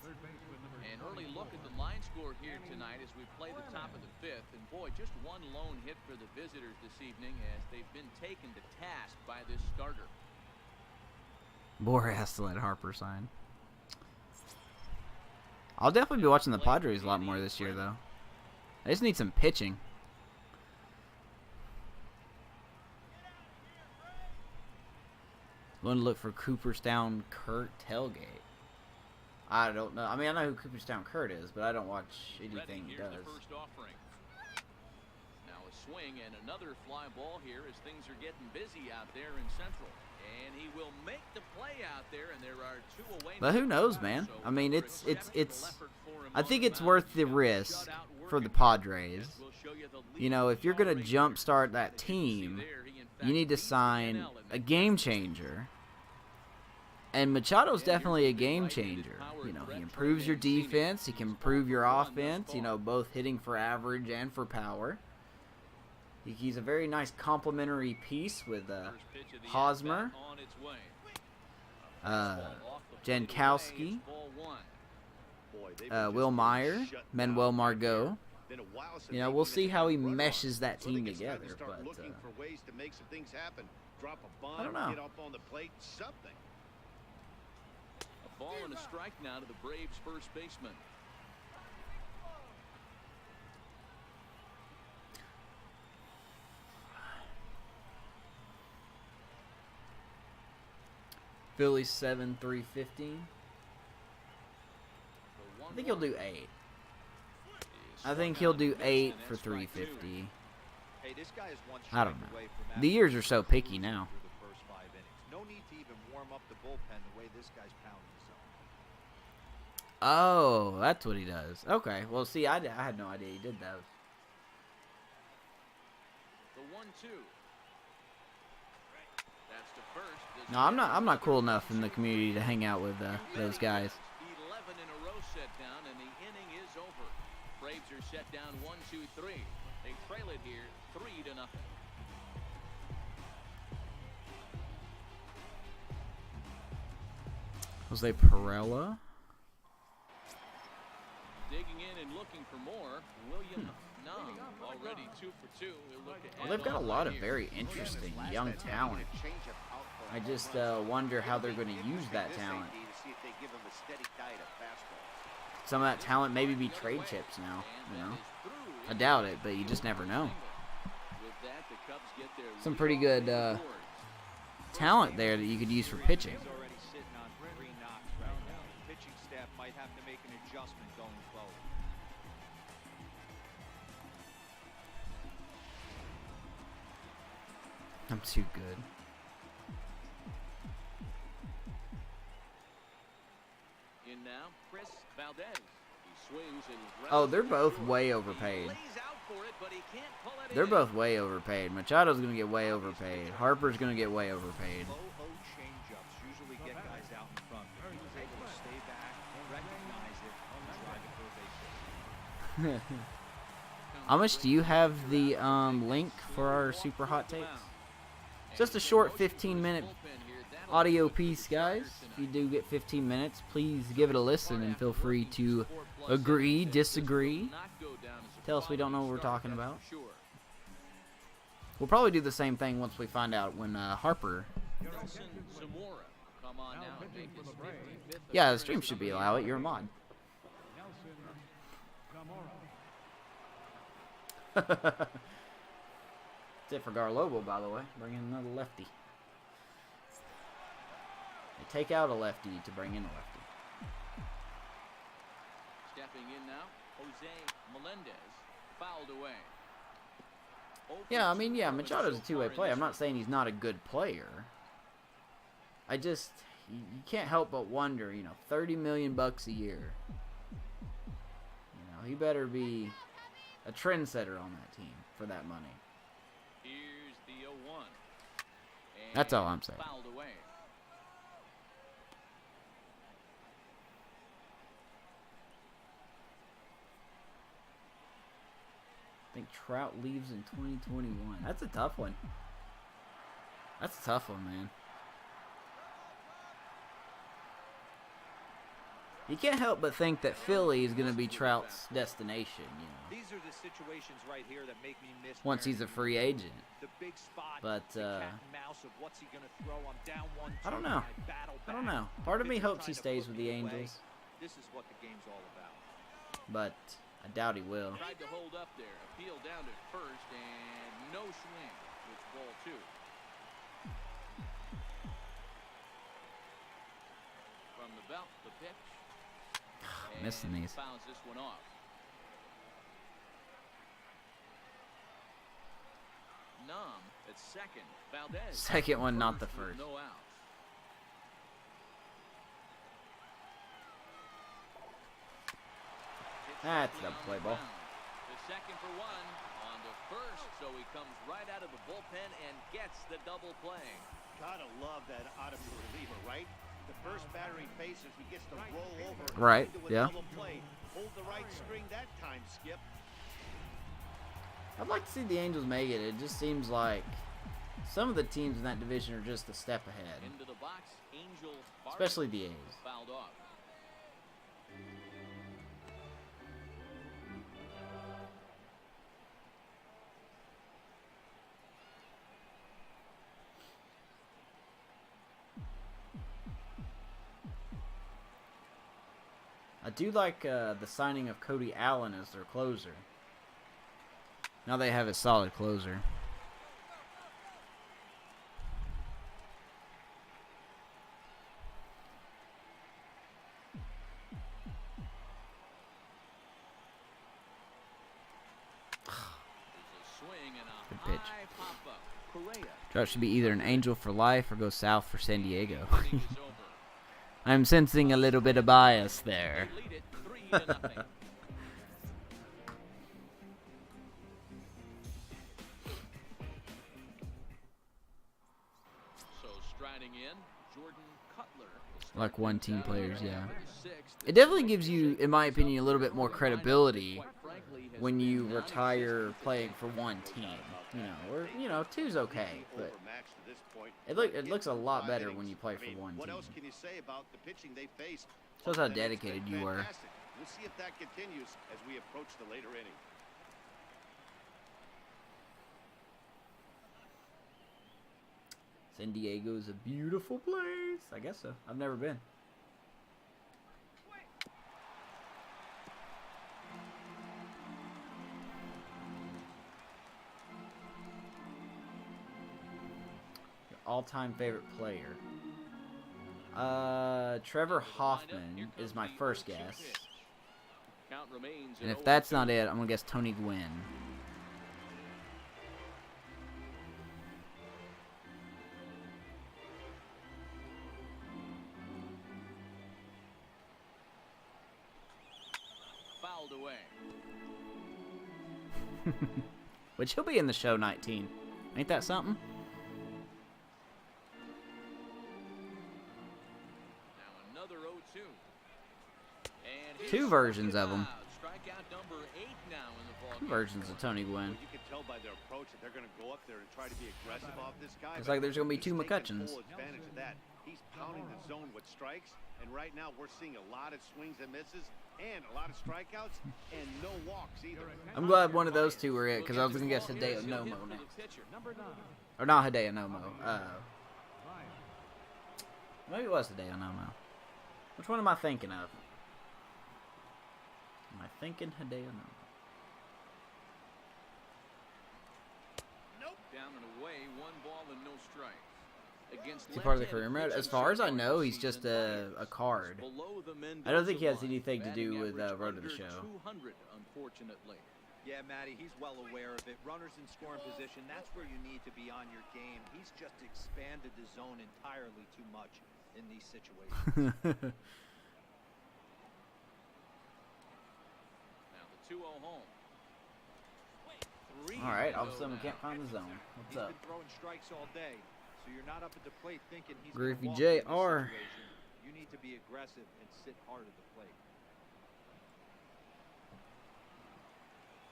An early look at the line score here tonight as we play the top of the 5th. And boy, just one lone hit for the visitors this evening as they've been taken to task by this starter. Bohr has to let Harper sign. I'll definitely be watching the Padres a lot more this year, though. I just need some pitching. Going to look for Cooperstown Kurt tailgate. I don't know. I mean, I know who Cooperstown Kurt is, but I don't watch anything he Here's does. the first offering. Now a swing and another fly ball here as things are getting busy out there in Central. And he will make the play out there, and there are 2 away. But who knows, man? I mean, it's I think it's worth the risk for the Padres. You know, if you're going to jumpstart that team, you need to sign a game changer. And Machado's definitely a game changer. You know, he improves your defense, he can improve your offense, you know, both hitting for average and for power. He's a very nice complementary piece with Hosmer, Jankowski, Will Meyer, Manuel Margot. Been a while since You know, they've we'll been see how he able to run meshes that So I think team it's time to together. start But looking for ways to make some things happen. Drop a bunt, I don't know. get up on the plate, something. A ball and a strike now to the Braves' first baseman. Phillies 7, 315. I think he'll do 8. I think he'll do 8 for 350. Hey, this guy is one I don't strike know. away from The ears are so picky now. through the first 5 innings. No need to even warm up the bullpen the way this guy's pounding himself. Oh, that's what he does. Okay. Well, see, I had no idea he did that. The 1-2. That's to first. No, I'm not cool enough in the community to hang out with those guys. 11 in a row set down, and the inning is over. Braves are set down 1-2-3. They trail it here 3-0. Jose Perella. Digging in and looking for more. William Nung already 2 for 2. He'll look Well, they've got a ahead lot of here. very interesting young talent. Change of outfield I just wonder how they're going to use that talent. Some of that talent maybe be trade chips now, you know. I doubt it, but you just never know. Some pretty good talent there that you could use for pitching. He's already sitting on 3 knocks right now. The pitching staff might have to make an adjustment going forward. I'm too good. In now, Chris Valdez. He swings and Oh, they're both way overpaid. They're both way overpaid. Machado's going to get way overpaid. Harper's going to get way overpaid. Low changeups usually get guys out in front. But he was able to stay back, recognize it, and drive it for a base hit. How much do you have the link for our super hot takes? Just a short 15-minute audio piece, guys. If you do get 15 minutes, please give it a listen and feel free to agree, disagree. Tell us we don't know what we're talking about. We'll probably do the same thing once we find out when Harper. Yeah, the stream should be allowed. You're a mod. That's it for Garlobo, by the way. Bring in another lefty. They take out a lefty to bring in a lefty. Stepping in now, Jose Melendez fouled away. Yeah, I mean, yeah, Machado's a two-way player. I'm not saying he's not a good player. I just, you can't help but wonder, you know, $30 million a year. You know, he better be a trendsetter on that team for that money. Here's the 0-1. That's all I'm saying. Fouled away. I think Trout leaves in 2021. That's a tough one. That's a tough one, man. You can't help but think that Philly is going to be Trout's destination, you know. These are the situations right here that make me miss Once he's a free agent. the big spot, But, the cat and mouse of what's he gonna throw. I'm down 1-2. I don't know. I don't know. Part of me hopes he stays with the Angels, This is what the game's all about. but I doubt he will. Tried to hold up there. Appeal down to first and no swing. It's ball 2. From the belt, the pitch. Missing And these. fouls this one off. Numb at second. Valdez. Second one, not the with first. No outs. That's the play ball. The second for one on to first, so he comes right out of the bullpen and gets the double play. Gotta love that out of your reliever, right? The first batter he faces, he gets to roll over Right, into a yeah. double play. Hold the right string that time, Skip. I'd like to see the Angels make it. It just seems like some of the teams in that division are just a step ahead. Into the box, Angel Barber Especially the A's. fouled off. I do like the signing of Cody Allen as their closer. Now they have a solid closer. Good pitch. Trout should be either an Angel for life or go south for San Diego. I'm sensing a little bit of bias there. So striding in, Jordan Cutler. Like one-team players, yeah. It definitely gives you, in my opinion, a little bit more credibility when you retire playing for one team. You know, or you know, two's okay, but it looks a lot better when you play for one What team. else can you say about the pitching they faced? Shows how dedicated you were. Fantastic. We'll see if that continues as we approach the later inning. San Diego is a beautiful place. I guess so. I've never been. Your all-time favorite player. Trevor Hoffman is my first guess. Count remains And at if that's 0-2. not it, I'm gonna guess Tony Gwynn. Fouled away. Which he'll be in the show 19. Ain't that something? Now another 0-2. And Two he's versions struck of him 'em. out. Strikeout number 8 now in the ball Two game. versions of Tony Gwynn. You can tell by their approach that they're going to go up there and try to be aggressive off this guy. It's but like there's gonna be he's two taking McCutcheons. full advantage of that. He's pounding the zone with strikes, and right now we're seeing a lot of swings and misses and a lot of strikeouts and no walks either. I'm glad one of those two were it, because I was gonna guess Hideo Nomo next. Number 9. Or not Hideo Nomo. Ryan. Maybe it was Hideo Nomo. Which one am I thinking of? Am I thinking Hideo Nomo? Down and away, 1 ball and no strikes. Against Is he part of the left-handed career mode? As pitching far as I so far know, this he's just season, a card. below the I don't think he has Mendoza anything to line. do Batting with average Road to the under Show. 200, unfortunately. Yeah, Matty, he's well aware of it. Runners in scoring position, that's where you need to be on your game. He's just expanded the zone entirely too much in these situations. Now the 2-0 home. All right, all of a Three sudden we now. can't find the zone. What's He's up? been throwing strikes all day, so you're not up at the plate thinking he's Griffey gonna walk you in this Jr. situation. You need to be aggressive and sit hard at the plate.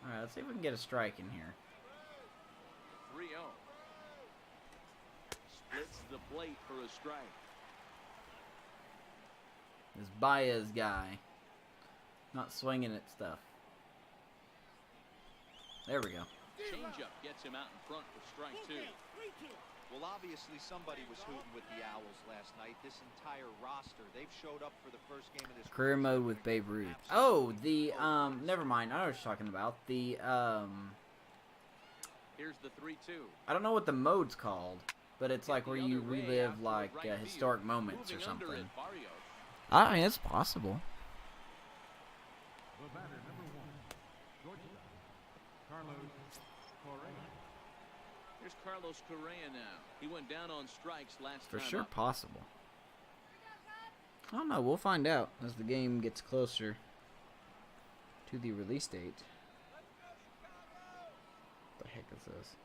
All right, let's see if we can get a strike in here. 3-0. Splits the plate for a strike. This Baez guy, not swinging at stuff. There we go. Changeup gets him out in front for strike 2. Well, obviously somebody was hooting with the Owls last night. This entire roster, they've showed up for the first game of this Career mode with Babe Ruth. Oh, the never mind. I know what you're talking about. The Here's the 3-2. I don't know what the mode's called, but it's like where The you other way relive out to like right field. historic moments or Moving under something. it, Barrios. I mean, it's possible. The batter, number 1. Shortstop. Carlos Correa. Here's Carlos Correa now. He went down on strikes last For time sure up. possible. I don't know. We'll find out as the game gets closer to the release date. What the heck is this?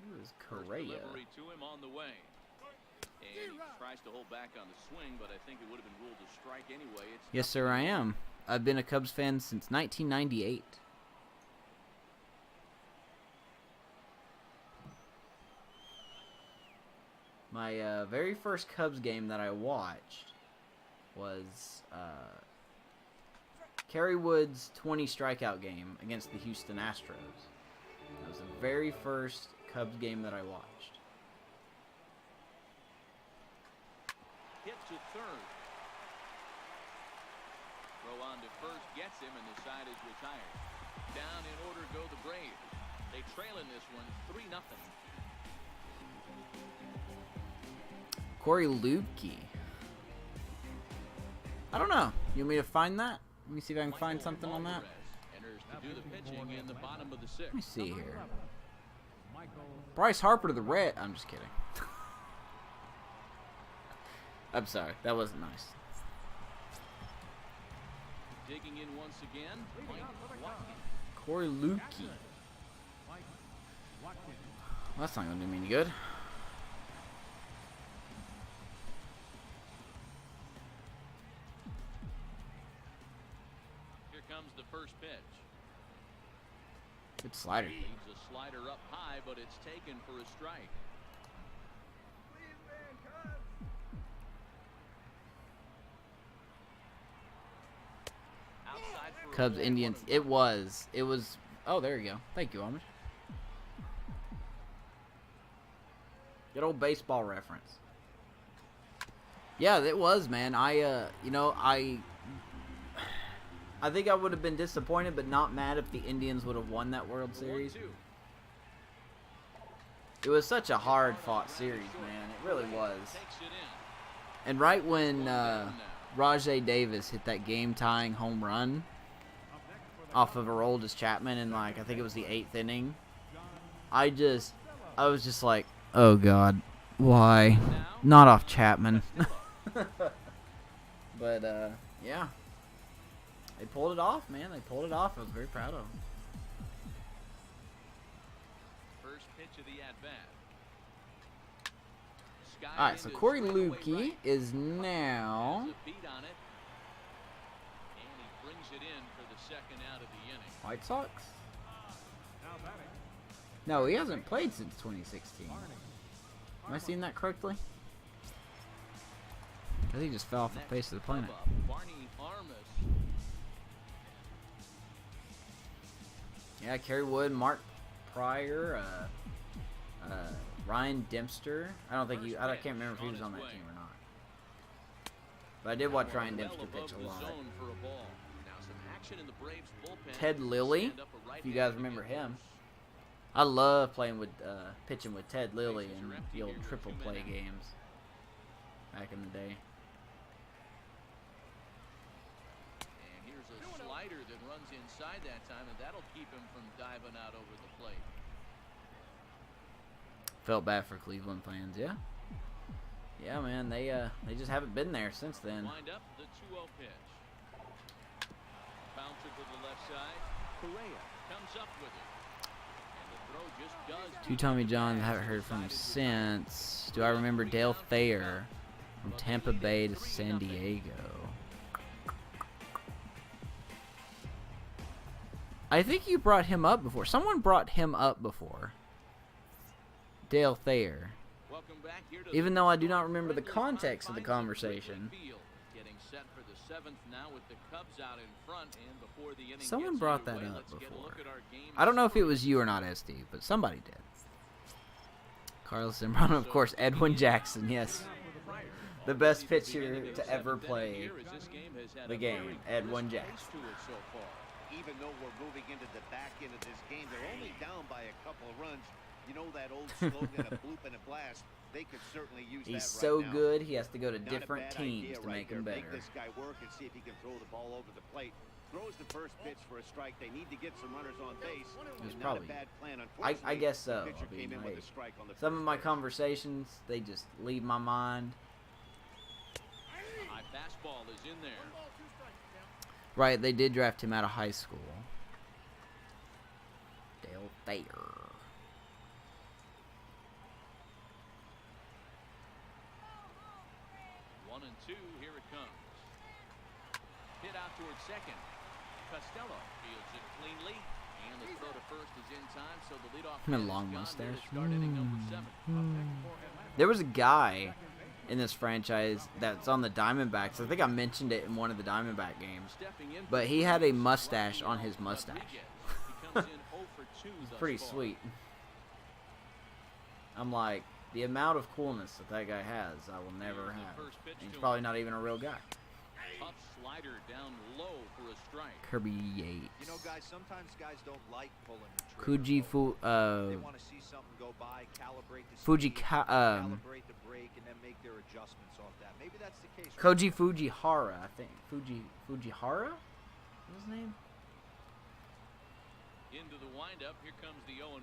Who is First Correa? delivery to him on the way. And he tries to hold back on the swing, but I think it would have been ruled a strike anyway. It's Yes, sir, I am. I've been a Cubs fan since 1998. My very first Cubs game that I watched was Kerry Wood's 20 strikeout game against the Houston Astros. That was the very first Cubs game that I watched. hit to third. Throw on to first gets him, and the side is retired. Down in order go the Braves. They trail in this one 3-0. Corey Lukey. I don't know. You want me to find that? Let me see if I can find something on that. Enters to do the pitching in the bottom of the 6th. Let me see here. Michael Bryce Harper to the Red. I'm just kidding. I'm sorry. That wasn't nice. Digging in once again, Mike Watkins. Corey Lukey. Mike Watkins. Well, that's not going to do me any good. Here comes the first pitch. Good slider. Leaves a slider up high, but it's taken for a strike. Outside for a Cubs Indians. It was. Oh, there you go. Thank you, Amish. Good old baseball reference. Yeah, it was, man. I think I would have been disappointed, but not mad if the Indians would have won that World Series. It was such a hard-fought series, man. It really was. And right when Rajay Davis hit that game-tying home run off of Aroldis Chapman in, like, I think it was the 8th inning, I was just like, oh, God, why? Not off Chapman. But, yeah. They pulled it off, man. They pulled it off. I was very proud of them. First pitch of the at-bat. All right, so Corey Lukey is now White Sox. No, he hasn't played since 2016. Am I seeing that correctly? I think he just fell off the face of the planet. Yeah, Kerry Wood, Mark Pryor, Ryan Dempster. I can't remember if he was on that team or not. But I did watch Ryan Dempster pitch a lot. Ted Lilly, if you guys remember him. I love pitching with Ted Lilly in the old triple play games back in the day. And here's a slider that runs inside that time, and that'll keep him from diving out over the plate. Felt bad for Cleveland fans, yeah. Yeah, man, they just haven't been there since then. Wind up the 2-0 pitch. Bouncer to the left side. Correa comes up with it. Two Tommy Johns, I haven't heard from him since. Do I remember Dale Thayer from Tampa Bay to San Diego? I think you brought him up before. Someone brought him up before. Dale Thayer. Even though I do not remember the context of the conversation. Someone brought that up before. I don't know if it was you or not, SD, but somebody did. Carlos Zambrano, of course, Edwin Jackson, yes. The best pitcher to ever play the game, Edwin Jackson. Even though we're moving into the back end of this game, they're only down by a couple of runs. You know that old slogan, a bloop and a blast. They could certainly use that right now. He's so good, he has to go to different teams to make him better. Make this guy work and see if he can throw the ball over the plate. Throws the first pitch for a strike. They need to get some runners on base. It was not probably, a bad plan. I guess so. I mean, some of my conversations, they just leave my mind. High fastball is in there. Right, they did draft him out of high school. Dale Thayer. 1-2, here it comes. Hit out towards second. Costello fields it cleanly, and the throw to first is in time, so the leadoff A long mustache. There was a guy in this franchise that's on the Diamondbacks. I think I mentioned it in one of the Diamondback games. But he had a mustache on his mustache. It's pretty sweet. I'm like, the amount of coolness that guy has, I will never have. And he's probably not even a real guy. Tough slider down low for a strike. Kirby Yates. You know, guys, sometimes guys don't like pulling the trigger. They want to see something go by, calibrate the Fuji speed, calibrate the brake, and then make their adjustments off that. Maybe that's the case. Koji Fujihara, I think. Fujihara? What's his name? Into the windup, here comes the 0-1.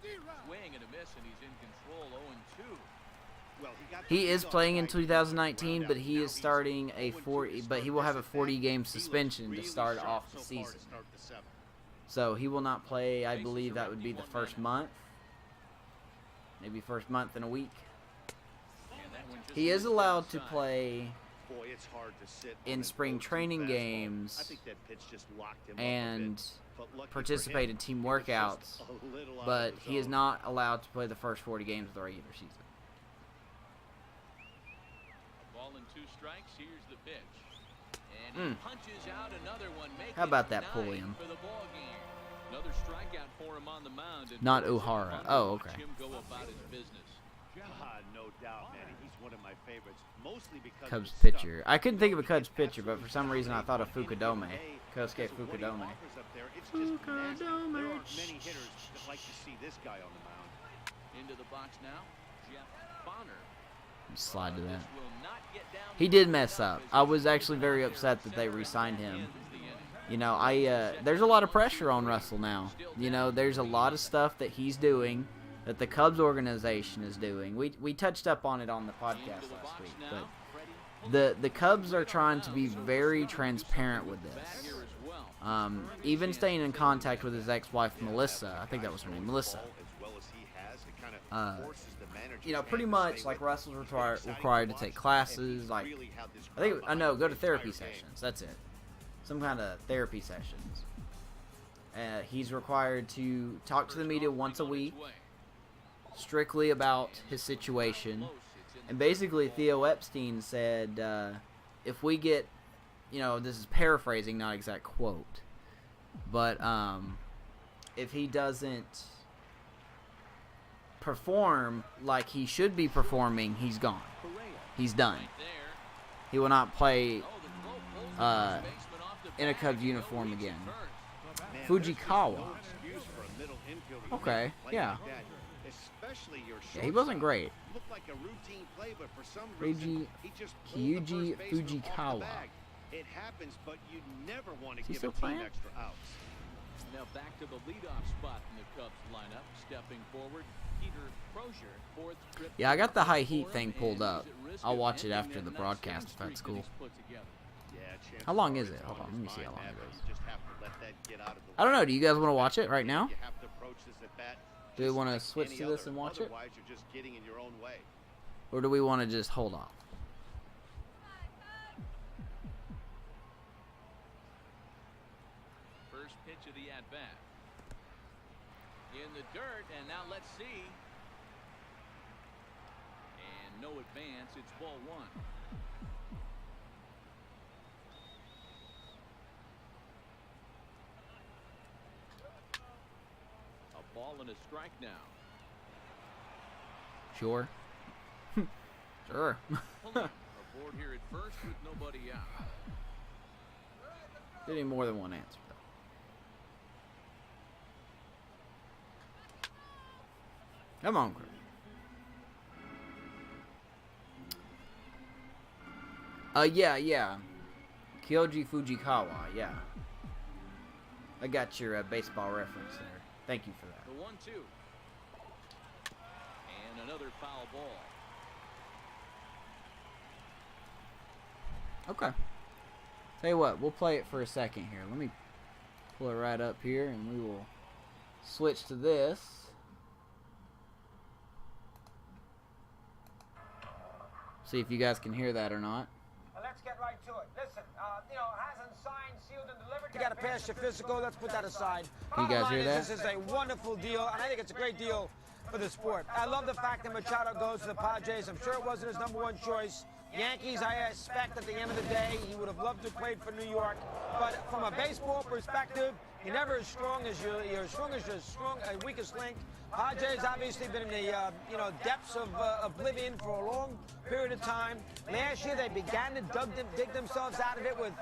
Swing and a miss, and he's in control. 0-2. Well, he is playing in 2019, but he is starting a 40. But he will have a 40-game suspension to start off the season. So he will not play. I believe that would be the first month, maybe first month and a week. He is allowed to play in spring training games and participate in team workouts, but he is not allowed to play the first 40 games of the regular season. Ball and 2 strikes. Here's the pitch. And And he punches out another one, How about that Pulliam? for the ball game. Another strikeout for him on the mound. And Not it's O'Hara. fun to Oh, watch okay. him go about his business. No doubt, man. He's one of my favorites, mostly because Cubs of his pitcher. stuff. I couldn't think of a Cubs pitcher, but for some reason I thought of Fukudome. Kosuke Because of what he Fukudome. offers up there, it's just nasty. There aren't many hitters that like to see this guy on the mound. Into the box now, Jeff Bonner. Slide to that. This will not get down He did mess up. I was actually very upset that they re-signed him. You know, there's a lot of pressure on Russell now. You know, there's a lot of stuff that he's doing, that the Cubs organization is doing. We touched up on it on the podcast last week, but the Cubs are trying to be very transparent with this. Even staying in contact with his ex-wife Melissa. I think that was her name, Melissa. You know, pretty much like Russell's required to take classes. Like, go to therapy sessions. That's it. Some kind of therapy sessions. He's required to talk to the media once a week, strictly about his situation. And basically, Theo Epstein said, if we get, you know, this is paraphrasing, not exact quote, but if he doesn't perform like he should be performing, he's gone. He's done. He will not play in a Cubs uniform again. Fujikawa. Okay, yeah. Yeah, he wasn't great. Kyuji Fujikawa. It happens, but you never want to Is he give still a team playing? extra outs. Now back to the leadoff spot in the Cubs lineup. Stepping forward, Peter Crozier, fourth trip. Yeah, I got the high heat thing pulled up. I'll watch it after the broadcast if that's cool. How long is it? Hold on, let me see how long it is. I don't know. Do you guys want to watch it right now? Do we want to switch to this and watch it? Otherwise, you're just getting in your own way. Or do we want to just hold off? First pitch of the at-bat. In the dirt, and now let's see. And no advance, it's ball one. A ball and a strike now. Sure. Sure. Aboard here at first with nobody out. Did any more than one answer, though. Come on, Chris. Yeah. Kyoji Fujikawa, yeah. I got your baseball reference there. Thank you for that. The 1-2. And another foul ball. Okay. Tell you what, we'll play it for a second here. Let me pull it right up here, and we will switch to this. See if you guys can hear that or not. Let's get right to it. Listen, hasn't signed, sealed, and delivered. You got to pass your physical. Let's put that aside. Can you guys hear that? This is a wonderful deal, and I think it's a great deal for the sport. I love the fact that Machado goes to the Padres. I'm sure it wasn't his #1 choice. Yankees, I expect at the end of the day, he would have loved to play for New York. But from a baseball perspective, you're never as strong as your weakest link. Padres obviously been in the depths of oblivion for a long period of time. Last year they began to dig themselves out of it with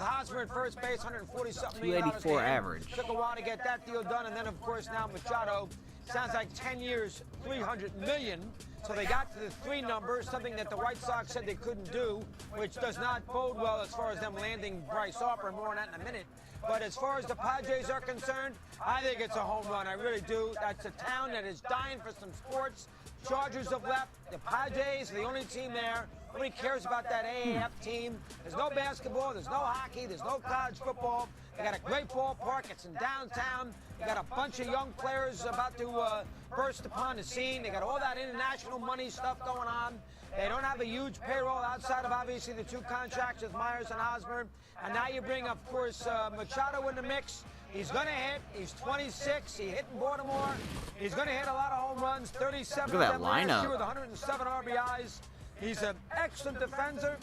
Hosmer at first base, $140-something million. 284 average. Took a while to get that deal done, and then of course now Machado. Sounds like 10 years, $300 million. So they got to the 3 number, something that the White Sox said they couldn't do, which does not bode well as far as them landing Bryce Harper. More on that in a minute. But as far as the Padres are concerned, I think it's a home run. I really do. That's a town that is dying for some sports. Chargers have left. The Padres are the only team there. Nobody cares about that AAF team. There's no basketball. There's no hockey. There's no college football. They got a great ballpark. It's in downtown. They got a bunch of young players about to burst upon the scene. They got all that international money stuff going on. They don't have a huge payroll outside of obviously the 2 contracts with Myers and Hosmer. And now you bring, of course, Machado in the mix. He's going to hit. He's 26. He hit in Baltimore. He's going to hit a lot of home runs. 37 Look at that of them last lineup. year with 107 RBIs. He's an excellent defender,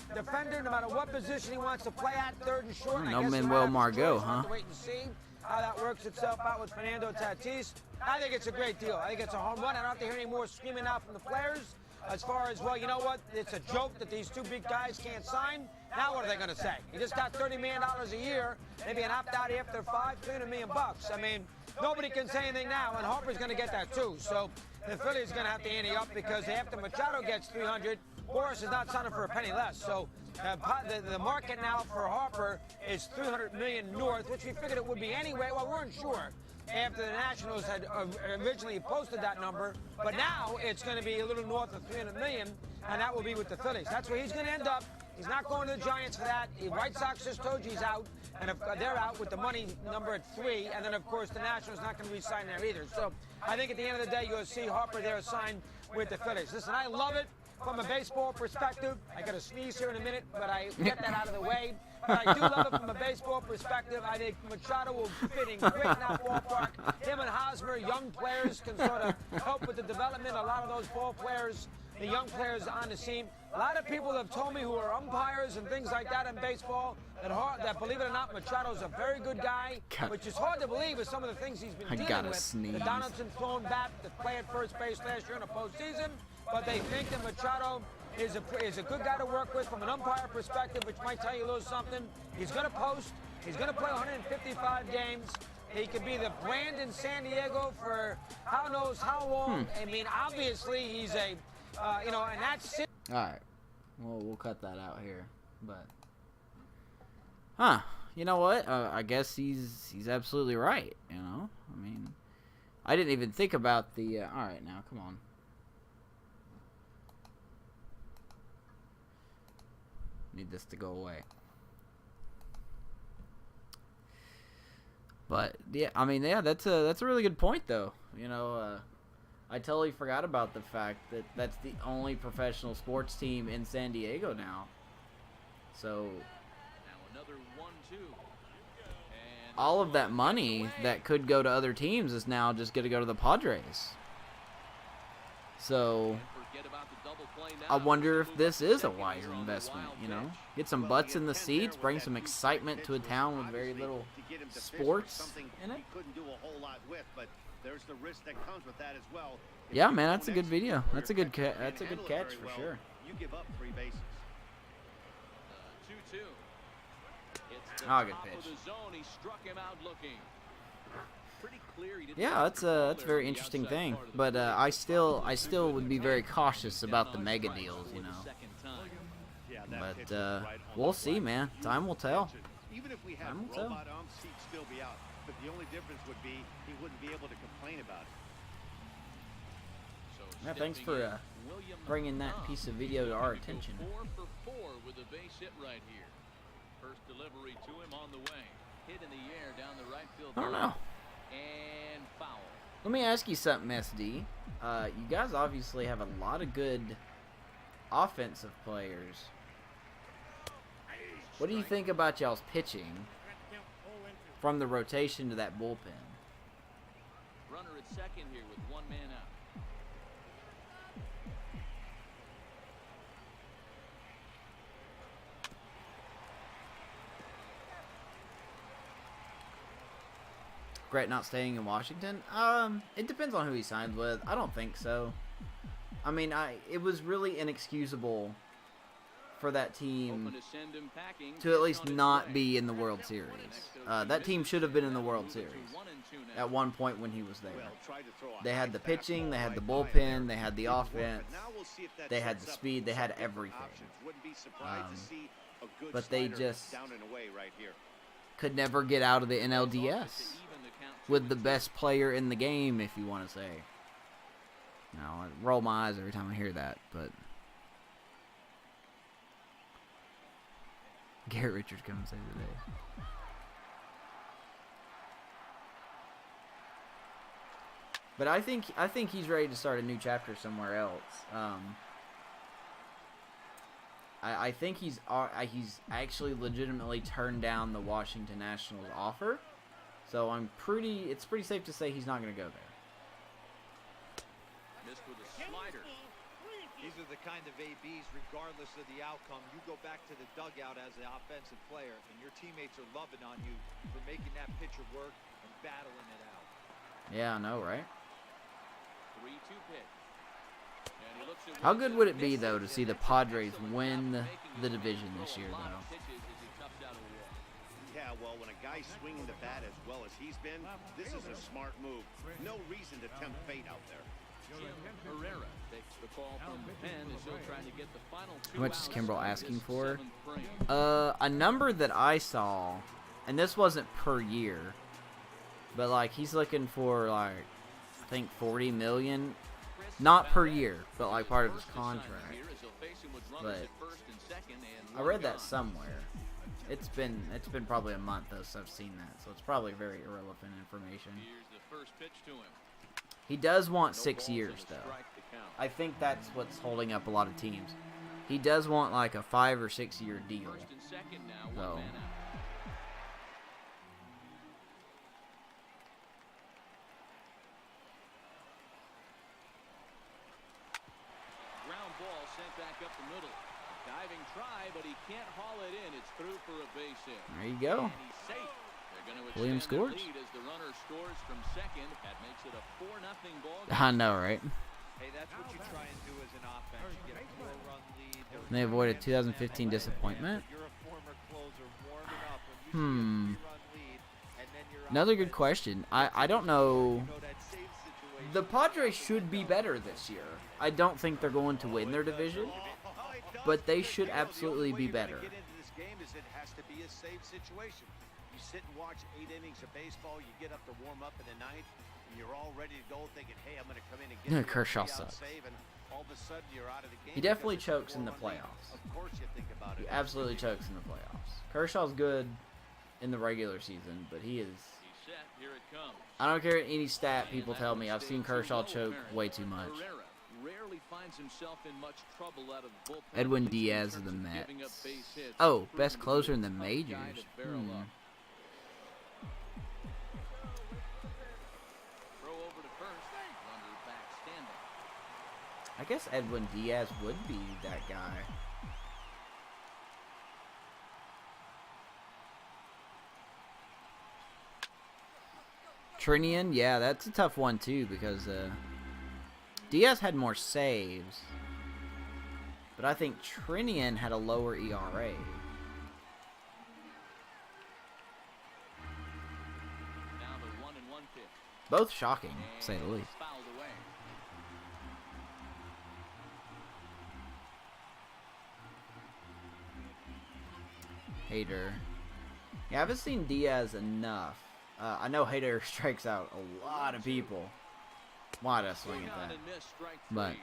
no matter what position he wants to play at, third and short. No Manuel Margot, We'll have huh? to wait and see how that works itself out with Fernando Tatis. I think it's a great deal. I think it's a home run. I don't have to hear any more screaming out from the players as far as, well, you know what? It's a joke that these two big guys can't sign. Now what are they going to say? He just got $30 million a year, maybe an opt-out after 300 million bucks. I mean, nobody can say anything now, and Harper's going to get that too. So the Phillies going to have to ante up because after Machado gets 300, Boris is not signing for a penny less. So the market now for Harper is 300 million north, which we figured it would be anyway. Well, we weren't sure after the Nationals had originally posted that number, but now it's going to be a little north of 300 million, and that will be with the Phillies. That's where he's going to end up. He's not going to the Giants for that. The White Sox just told you he's out, and if they're out with the money number at 3, and then, of course, the Nationals not going to re-sign there either. So I think at the end of the day, you'll see Harper there signed with the Phillies. Listen, I love it from a baseball perspective. I got to sneeze here in a minute, but I get that out of the way. But I do love it from a baseball perspective. I think Machado will fit in great in that ballpark. Him and Hosmer, young players, can sort of help with the development. A lot of those ball players, the young players on the scene. A lot of people have told me who are umpires and things like that in baseball that believe it or not, Machado's a very good guy, which is hard to believe with some of the things he's been dealing with. Sneeze. The Donaldson thrown bat that played at first base last year in the postseason, but they think that Machado is a good guy to work with from an umpire perspective, which might tell you a little something. He's going to post. He's going to play 155 games. He could be the brand in San Diego for how knows how long. I mean, obviously he's a, and that's it. All right. Well, we'll cut that out here, but you know what? I guess he's absolutely right. You know, I mean, I didn't even think about the. All right, now come on. Need this to go away. But yeah, I mean, yeah, that's a really good point, though. You know, I totally forgot about the fact that that's the only professional sports team in San Diego now. So Now another 1-2. And all of that money that could go to other teams is now just going to go to the Padres. So forget about the double play now. I wonder if this is a wise investment, you know? Get some butts in the seats, bring some excitement to a town with very little sports in it. He couldn't do a whole lot with, but there's the risk that comes with that as well. Yeah, man, that's a good video. That's a good catch for sure. You give up 3 bases. 2-2. It's the Oh, good top of pitch. the zone. He struck him out looking. Pretty clear he didn't Yeah, that's a there very on the interesting outside thing. part of the But field. I still would be very cautious about the mega deals, you know. Second time. Yeah, But pitch was right on we'll the see, button. man. Time will tell. Even if we had Time will tell. robot umps, he'd still be out. But the only difference would be he wouldn't be able to complain about it. So Yeah, thanks stepping for in, William bringing that Cobb. piece of video to our He can go attention. 4 for 4 with a base hit right here. First delivery to him on the way. Hit in the air down the right field. I don't line. know. And foul. Let me ask you something, SD. You guys obviously have a lot of good offensive players. What do you think about y'all's pitching from the rotation to that bullpen? Runner at second here with 1 man out. Regret not staying in Washington? It depends on who he signed with. I don't think so. I mean, it was really inexcusable for that team Hoping to send him packing. to at least On his not way. be in the World Series. That team should have been in the World Series 1-2 now. at one point when he was there. Well, tried to throw a They high had the pitching, fastball they had the right by bullpen, there. they had the Didn't work, but offense, now we'll see if that they had sets the up speed, they had some different everything. options. Wouldn't be surprised to see a good but they slider just down and away right here. could never get out of the NLDS To even the count with the 2-2. best player in the game, if you want to say. Now, I roll my eyes every time I hear that, but Garrett Richards come and save the day. But I think he's ready to start a new chapter somewhere else. I think he's actually legitimately turned down the Washington Nationals offer. So it's pretty safe to say he's not going to go there. Missed with a slider. These are the kind of ABs, regardless of the outcome. You go back to the dugout as an offensive player, and your teammates are loving on you for making that pitcher work and battling it out. Yeah, I know, right? 3-2 pitch. And he looks at How good would it be, though, to see the Padres win the division this year, though? Yeah, well, when a guy's swinging the bat as well as he's been, this is a smart move. No reason to tempt fate out there. Herrera takes the call from the pen as he'll try to get the final 2 How much is outs Kimbrel of asking this for? 7th frame. A number that I saw, and this wasn't per year, but like he's looking for like I think 40 million, not per year, but like part of his contract. But I read that somewhere. It's been probably a month though since I've seen that, so it's probably very irrelevant information. Here's the first pitch to him. He does want No 6 balls years and a though. strike to count. I think that's what's holding up a lot of teams. He does want like a 5 or 6 year deal. First and second now, So. one man out. Ground ball sent back up the middle. Diving try, but he can't haul it in. It's through for a base hit. There you go. And he's safe. They're going to Williams extend their scores. lead as the runner scores from second. That makes it a 4-0 ball game. I know, right? Hey, that's what you try and do as an offense. You get a 4-run lead. And they avoided 2015 disappointment. You're a former closer warming up when you see a 3-run lead, and then your Another good offense, question. I don't know. you know, that same situation. The Padres should be better this year. I don't think they're going to win their division, but they should absolutely be better. Get into this game is it has to be a safe situation. You sit and watch 8 innings of baseball. You get up to warm up in the ninth, and you're all ready to go, thinking, "Hey, I'm going to come in and get Yeah, a Kershaw 3-out sucks. save," and all of a sudden you're out of the game. He definitely because it's a chokes in the 4-run lead. playoffs. Of course, you think about He it. absolutely chokes in the playoffs. Kershaw's good in the regular season, but he is. He's set. Here it comes. I don't care any stat people And tell that me. one I've seen stayed too Kershaw low, choke apparently. way too much. Herrera rarely finds himself in much trouble out of the bullpen, Edwin at least in Diaz of terms the giving up Mets. base hits. Oh, Proven best to be closer a in the tough guy majors. to barrel up. Throw over to first. Runner back standing. I guess Edwin Diaz would be that guy. Trinian, yeah, that's a tough one too because Diaz had more saves, but I think Trinian had a lower ERA. Now the 1-1 pitch. Both shocking, to say the And least. it's fouled away. Hader. Yeah, I haven't seen Diaz enough. I know Hader strikes out a lot of people. Why did I swing at Swing on that? and miss, strike But- three.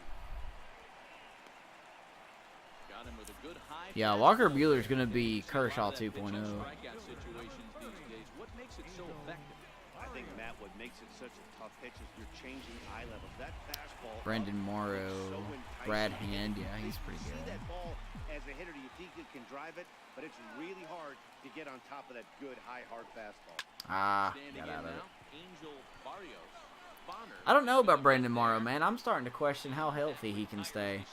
Got him with a good high Yeah, fastball. Walker Buehler's gonna be See a lot Kershaw of that pitch in 2.0. strikeout situations these days. What makes it so effective? I think, Matt, what makes it such a tough pitch is you're changing eye levels. That fastball. Brendan up Morrow, is so enticing. Brad Hand, yeah, he's You pretty see good. that ball as a hitter, you think you can drive it, but it's really hard to get on top of that good high hard fastball. Ah, Standing got in out of it. now, Angel Barrios. Bonner I don't know about pitching Brandon up Morrow, there. man. I'm starting to question how healthy he can stay.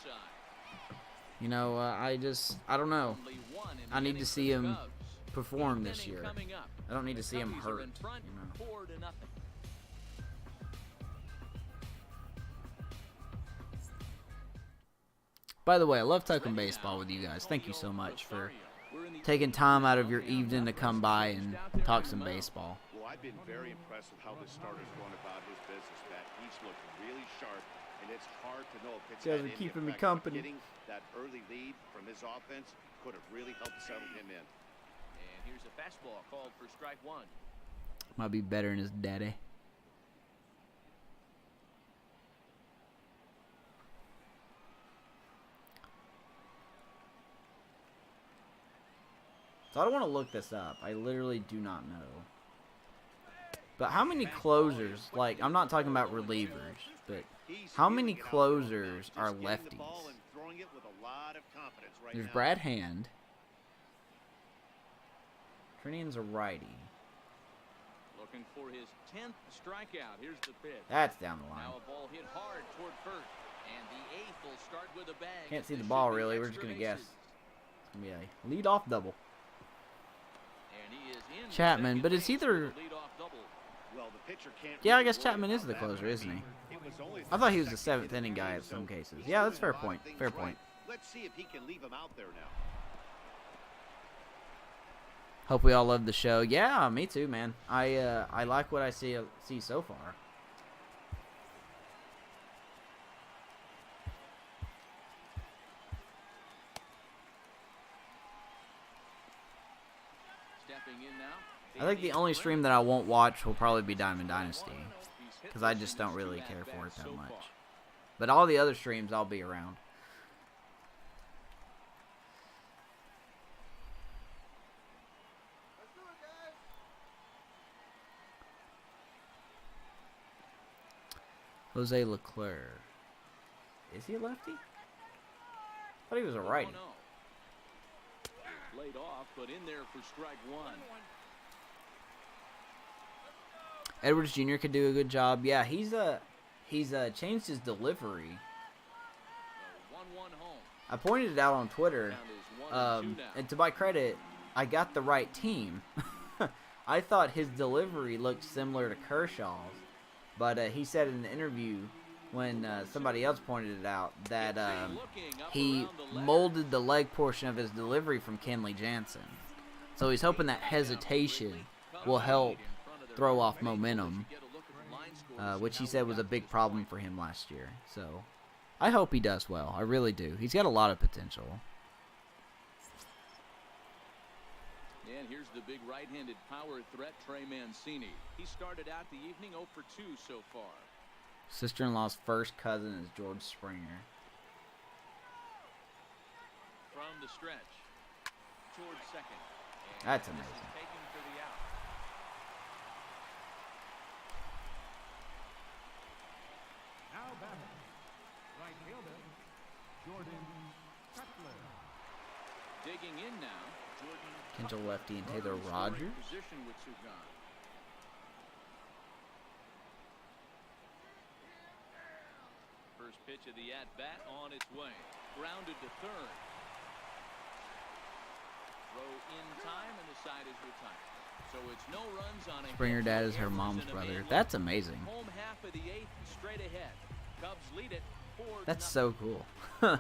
You know, I don't know. Only one in I the need inning to for see the him Cubs. perform Eighth this inning year. coming up. I don't need to The see him Cubbies are hurt. in front, You know. 4-0. By the way, I love talking baseball with you guys. Thank you so much for taking time out of your evening to come by and talk some baseball. Well, I've been very impressed with how this starter's going about his business, Matt. He's looking really sharp, and it's hard to know if it's You guys had are any keeping me effect, but company. Getting that early lead from his offense could have really helped settle him in. And here's a fastball called for strike one. Might be better than his daddy. So I don't want to look this up. I literally do not know. But how many closers, like, I'm not talking about relievers, but He's how many feeling it out there, closers just are getting the lefties? ball and throwing it with a lot of confidence right There's now. Brad Hand. Trinian's a righty. Looking for his 10th strikeout. Here's the pitch. That's down the line. Now a ball hit hard toward first. And the eighth will start with a bag. Can't see the This ball should be really. We're just extra gonna guess. bases. It's gonna be a lead-off double. And he is in Chapman, second but it's base either. with a leadoff double. Well, the pitcher can't Yeah, I really guess worry Chapman is about the that closer, one. isn't he? It was only I thought he was the the second seventh in inning the guy game, at some so cases. he's Yeah, doing that's fair a lot of point. things Fair right. point. Let's see if he can leave him out there now. Hope we all love the show. Yeah, me too, man. I like what I see so far. Stepping in now. I think the only stream that I won't watch will probably be Diamond Dynasty, because I just don't really care for it that much. But all the other streams, I'll be around. Jose Leclerc. Is he a lefty? I thought he was a righty. Laid off, but in there for strike one. Edwards Jr. could do a good job. Yeah, he's changed his delivery. 1-1 home. I pointed it out on Twitter, Count is 1-2 now. and to my credit, I got the right team. I thought his delivery looked similar to Kershaw's, but he said in an interview when somebody else pointed it out that he molded the leg portion of his delivery from Kenley Jansen. So he's hoping that hesitation will help throw off momentum, which he said was a big problem for him last year. So I hope he does well. I really do. He's got a lot of potential. And here's the big right-handed power threat, Trey Mancini. He started out the evening 0 for 2 so far. Sister-in-law's first cousin is George Springer. From the stretch towards second. And That's this is amazing. taken for the out. Now batting, right fielder, Jordan Cutler. Digging in now, Jordan. Kendall lefty and Taylor Scoring Rogers. Position with Sugan. First pitch of the at-bat on its way. Grounded to third. Throw in time, and the side is retired. So it's no runs on a Springer hit, dad no is her errors, mom's and a brother. man That's left. amazing. Home half of the eighth, straight ahead. Cubs lead it 4-0. That's so cool. Now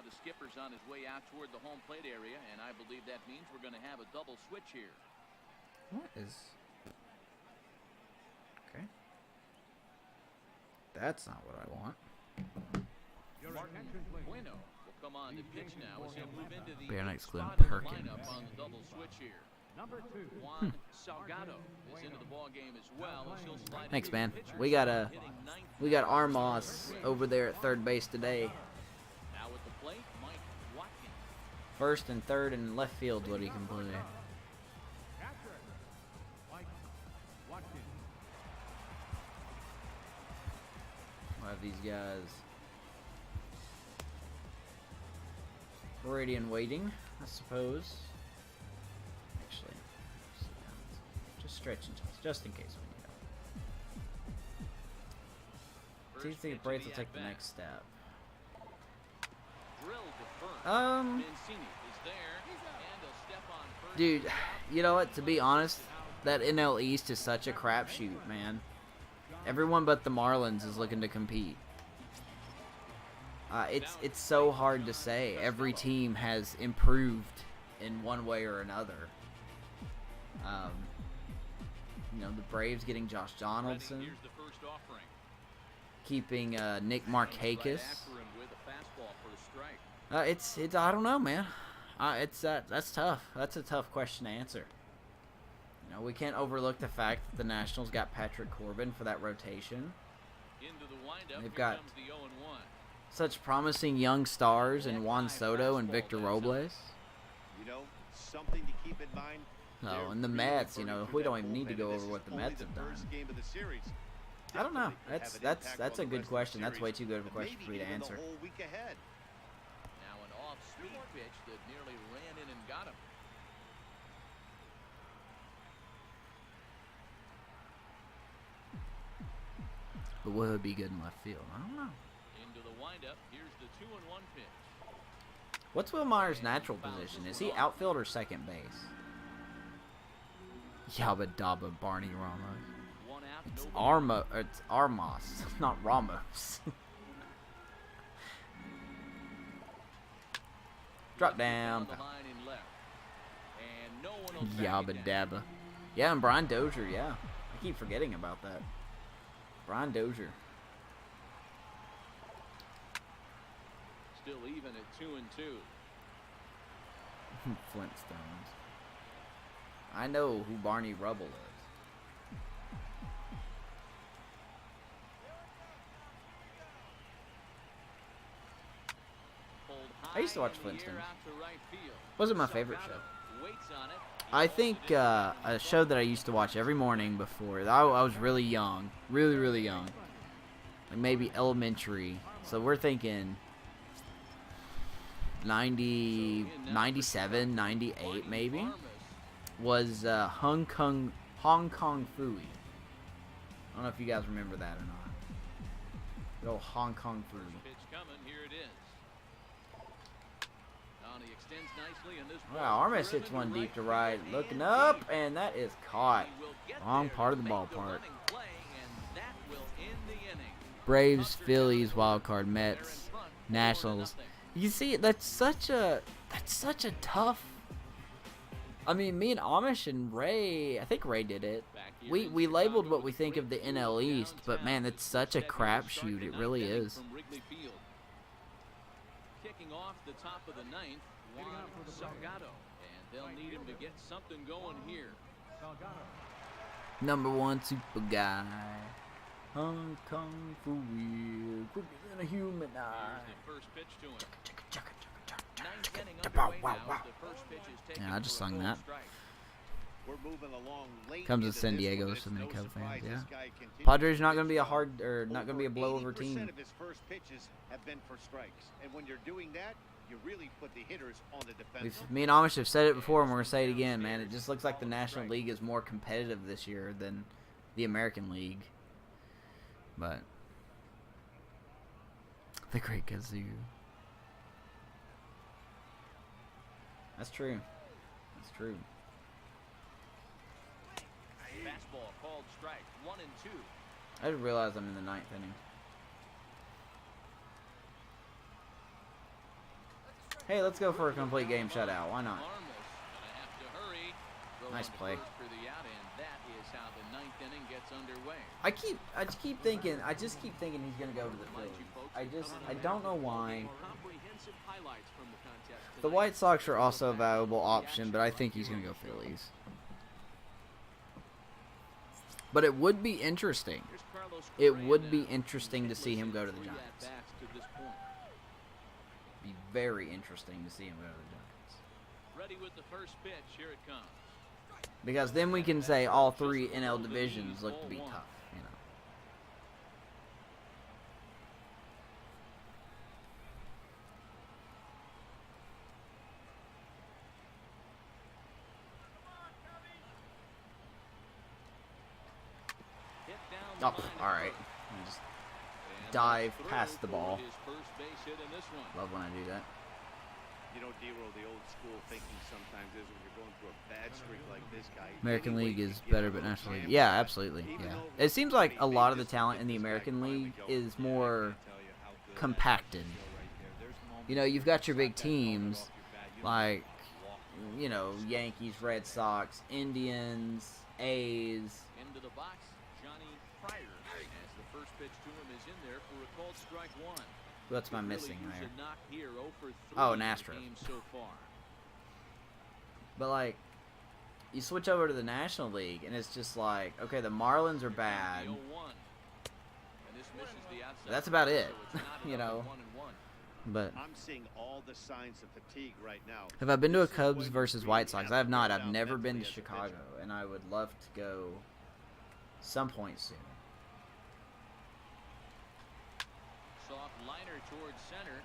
the skipper's on his way out toward the home plate area, and I believe that means we're going to have a double switch here. What is... Okay. That's not what I want. Your attention, please. Bueno will come on to pitch now as he'll move into the Bear next Glenn spot in the Perkins. lineup on the double switch here. Number 2. Juan Salgado is into the ball game as well as he'll slide Thanks, into the man. pitcher's We got spot, hitting ninth. We got Armos over there at third base today. Now at the plate, Mike Watkins. First and third and left field what he can play. Catcher, Mike Watkins. We'll have these guys ready and waiting, I suppose. Actually, just stretching just in case we need it. See if the Braves will take the next step. Drilled to first. Um, Mancini is there, and he'll step on first. Dude, you know what? To be honest, that NL East is such a crapshoot, man. Everyone but the Marlins is looking to compete. It's so hard to say. Every team has improved in one way or another. You know, the Braves getting Josh Donaldson, Here's the first offering. keeping Nick Right Markakis. after him with a fastball for a strike. It's I don't know, man. That's tough. That's a tough question to answer. You know, we can't overlook the fact that the Nationals got Patrick Corbin for that rotation. Into the windup. They've Here got comes the 0-1. Such promising young stars in Juan Soto and Victor Robles. You know, something to keep in mind. No, they're and the really Mets, you burning know, through we that don't even need to bullpen, go and over this what is the only Mets have done. first game of the series. I don't know. Definitely have an That's impact that's on a the good rest of the question. That's way series, too good of a and question maybe for me to even answer. the whole week ahead. Now an off-speed pitch that nearly ran in and got him. But will he be good in left field? I don't know. Into the windup. Here's the 2-1 pitch. What's Will Myers' natural position? Is he outfield or second base? Yabba Dabba Barney Ramos. One out, It's nobody. It's Armas, not Ramos. Drop down. The line in left. And no one will Yabba track it down. Dabba. Yeah, and Brian Dozier, yeah. I keep forgetting about that. Brian Dozier. Still even at 2-2. Flintstones. I know who Barney Rubble is. Pulled I used to high watch in the air Flintstones. out to right field. Wasn't my favorite show. Salgado waits on it. I think a show that I used to watch every morning before. I was really young. Really, really young. Like maybe elementary. So we're thinking 90, 97, 98 maybe. Was Hong Kong Phooey. I don't know if you guys remember that or not. The old Hong Kong Phooey. Pitch coming, here it is. He extends nicely in this Wow, Armas hits one deep to right, looking up, and that is caught. Wrong part of the ballpark. Braves, Phillies, wild card, Mets, Nationals. You see, that's such a tough. I mean, me and Amish and Ray, I think Ray did it. We labeled what we think of the NL East, but man, it's such a crapshoot. It really is. Kicking off the top of the ninth, Juan Salgado, and they'll need him to get something going here. Number one super guy. Hong Kong Phooey, quicker than a human eye. Here's the first pitch to him. Ninth inning Wow, underway wow, now wow. as the first pitch is taken Yeah, I just for a sung ball that. strike. We're moving along late Comes into with San this Diego, one, but so it's many no Cub surprise fans, this yeah. guy continues Padres to not going to be a pitch hard or not going to be a blowover 80% team. of his first pitches have been for strikes, and when you're doing that, you really put the hitters on the defensive. Me and Amish have said it before, and we're going to say it again, man. It just looks like the National League is more competitive this year than the American League. But the Great Kazoo. That's true. That's true. Fastball called strike, 1-2. I just realized I'm in the ninth inning. Hey, let's go for a complete game shutout. Why not? Armas gonna have to hurry. Throw Nice on the play. first for the out, and that is how the ninth inning gets underway. I just keep thinking he's gonna go to the Phillies. I don't know why. Comprehensive highlights from the contest The tonight. White Sox are also a valuable option, but I think he's gonna go Phillies. But it would be interesting. Here's Carlos It Correa would be now. interesting to see him go to the Three Giants. at-bats to this point. Be very interesting to see him go to the Giants. Ready with the first pitch. Here it comes. Because then we can say all three NL divisions look to be tough, you know. Hit down the Oh, line. all right. Just And dive through past the for ball. his first base hit in this one. Love when I do that. You know, D-Roll, the old school thinking sometimes is when you're going through a bad streak like this guy. American any way League you is can get better, a but little National League. jam Yeah, shot, absolutely. even Yeah. though, It seems like I a mean, lot they of the just talent let in the this guy American finally League go. is Yeah, I more can't tell you how good that compacted. feel right there. There's moments You know, you've got your big shot that moment teams off your bat, you like, walk. you know, Yankees, Red Sox, Indians, A's. Into the box, Johnny Pryor. As the first pitch to him is in there for a called strike one. What's my Could really missing use there? a knock here, 0 for 3 Oh, in an the Astro. game so far. But like, you switch over to the National League, and it's just like, okay, the Marlins are bad. The 0-1. And this misses the outside That's about corner, it, so it's not you enough know. at 1-1. But I'm seeing all the signs of fatigue right now. have I been to a This is Cubs when you versus really White Sox? have I have to not. work I've out never been to mentally as a pitcher. Chicago, and I would love to go some point soon. Soft liner towards center,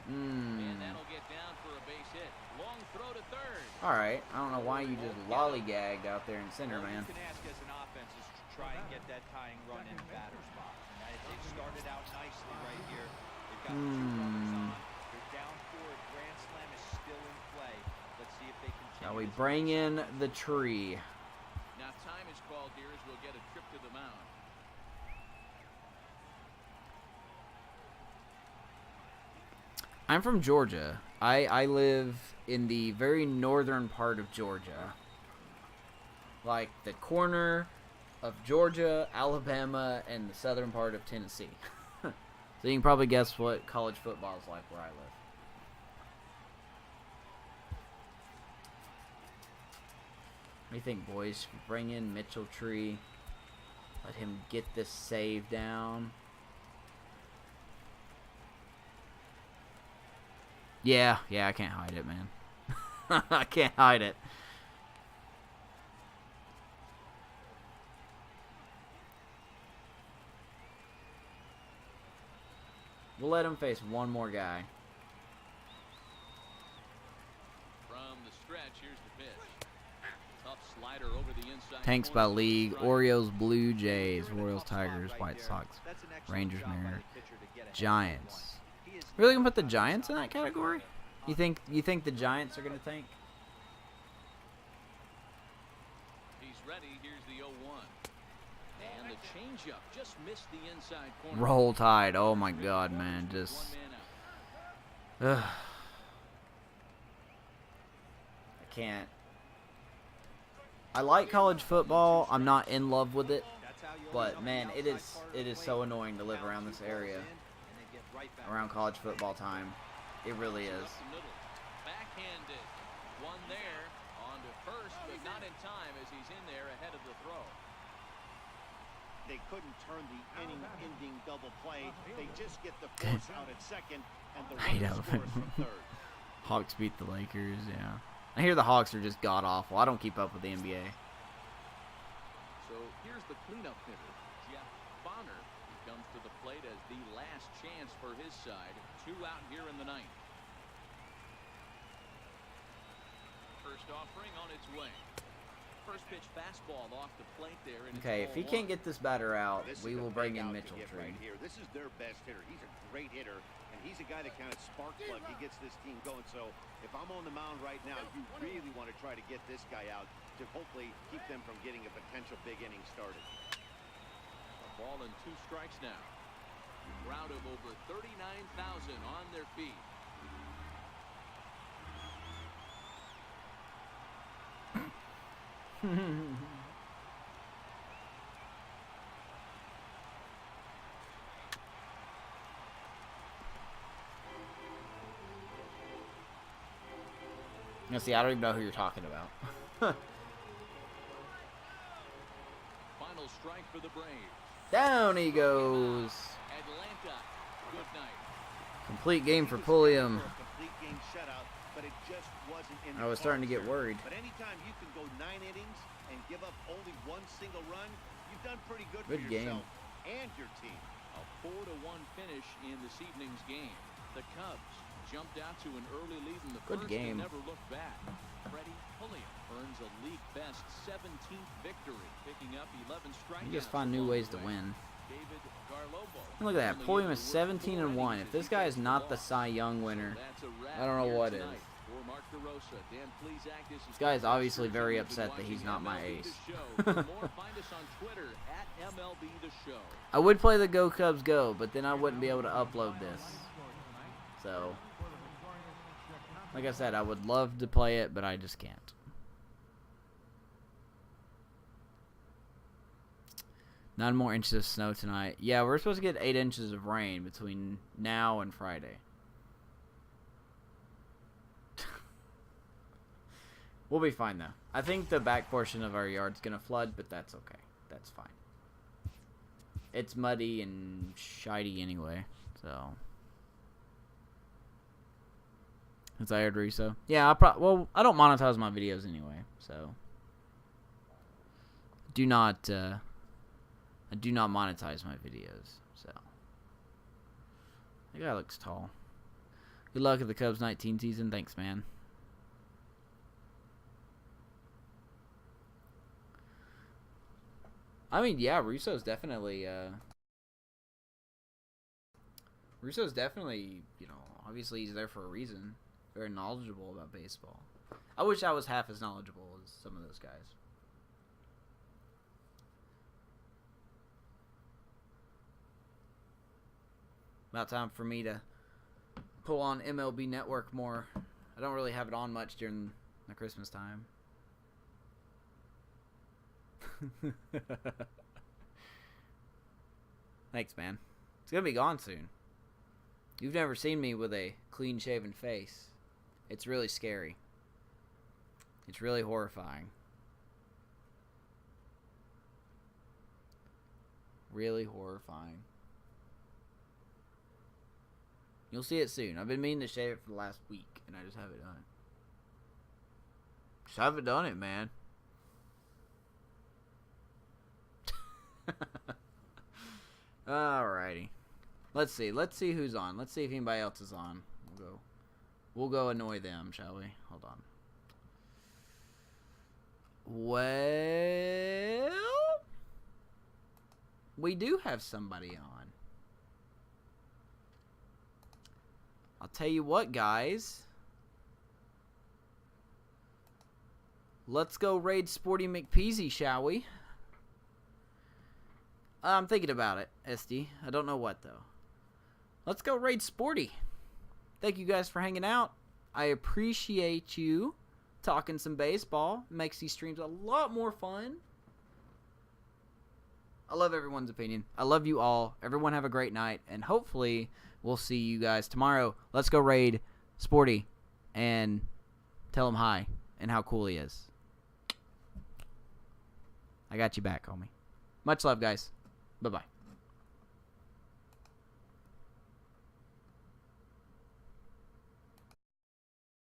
Hmm. and that'll get down for a base hit. Long throw to third. All right. I don't know why you just lollygagged out there in center, All man. you can ask as an offense is try and get that tying run in batter's box. And they've started out nicely right here. They've got 2 runners on. They're down 4. A grand slam is still in play. Let's see if they continue. Shall we bring in the tree? Now time is called here as we'll get a trip to the mound. I'm from Georgia. I live in the very northern part of Georgia. Like the corner of Georgia, Alabama, and the southern part of Tennessee. So you can probably guess what college football is like where I live. What do you think, boys? Should we bring in Mitchell Tree? Let him get this save down. Yeah, I can't hide it, man. I can't hide it. We'll let him face one more guy. From the stretch, here's the pitch. Tough slider over the inside. Tanks by league: Orioles, Blue Jays, Royals, Tigers, White Sox, Rangers, Mariners, Giants. Really gonna put the Giants in that category? You think the Giants are gonna tank? He's ready. Here's the 0-1. And the changeup just missed the inside corner. Roll Tide. Oh my God, man, just. I can't. I like college football. I'm not in love with it, but man, it is so annoying to live around this area. Around college football time. It really is. Backhanded. One there. On to first, but not in time as he's in there ahead of the throw. They couldn't turn the inning-ending double play. They just get the force out at second, and the runner scores from third. Hawks beat the Lakers, yeah. I hear the Hawks are just god-awful. I don't keep up with the NBA. So here's the cleanup hitter, Jeff Bonner. He comes to the plate as the last chance for his side. 2 out here in the 9th. First offering on its way. First pitch fastball off the plate there. And Okay, if he can't get this batter out, This we is will the bring big in out to Mitchell get Tree. right here. This is their best hitter. He's a great hitter, and he's a guy that kind of spark plug. He gets this team going. So if I'm on the mound right now, you really want to try to get this guy out to hopefully keep them from getting a potential big inning started. A ball and 2 strikes now. Crowd of over 39,000 on their feet. Now, see, I don't even know who you're talking about. Final strike for the Braves. Down he goes. Atlanta, good night. Complete game for Pulliam. A complete game shutout, but it just wasn't in I was starting to get worried. But anytime you can go 9 innings and give up only 1 single run, you've done pretty good Good for game. yourself and your team. A 4-1 finish in this evening's game. The Cubs jumped out to an early lead in the Good first game. and never looked back. Freddie Pulliam earns a league best 17th victory, picking up 11 strikeouts. You just find new along ways the to way. win. David Garlobo. Look at that. Pulliam is 17-1. If this guy is not the Cy Young winner, I don't know what is. This guy is obviously very upset that he's not my ace. I would play the Go Cubs Go, but then I wouldn't be able to upload this. So, like I said, I would love to play it, but I just can't. 9 more inches of snow tonight. Yeah, we're supposed to get 8 inches of rain between now and Friday. We'll be fine, though. I think the back portion of our yard's going to flood, but that's okay. That's fine. It's muddy and shiny anyway, so. As I heard Riso. Yeah, well, I don't monetize my videos anyway, so. I do not monetize my videos, so. That guy looks tall. Good luck at the Cubs 19 season. Thanks, man. I mean, yeah, Russo's definitely, you know, obviously he's there for a reason. Very knowledgeable about baseball. I wish I was half as knowledgeable as some of those guys. About time for me to pull on MLB Network more. I don't really have it on much during the Christmas time. Thanks, man. It's gonna be gone soon. You've never seen me with a clean-shaven face. It's really scary. It's really horrifying. Really horrifying. You'll see it soon. I've been meaning to shave it for the last week, and I just haven't done it. Just haven't done it, man. Alrighty. Let's see. Let's see who's on. Let's see if anybody else is on. We'll go annoy them, shall we? Hold on. Well, we do have somebody on. I'll tell you what, guys. Let's go raid Sporty McPeasy, shall we? I'm thinking about it, SD. I don't know what, though. Let's go raid Sporty. Thank you guys for hanging out. I appreciate you talking some baseball. It makes these streams a lot more fun. I love everyone's opinion. I love you all. Everyone have a great night, and hopefully we'll see you guys tomorrow. Let's go raid Sporty and tell him hi and how cool he is. I got you back, homie. Much love, guys. Bye-bye.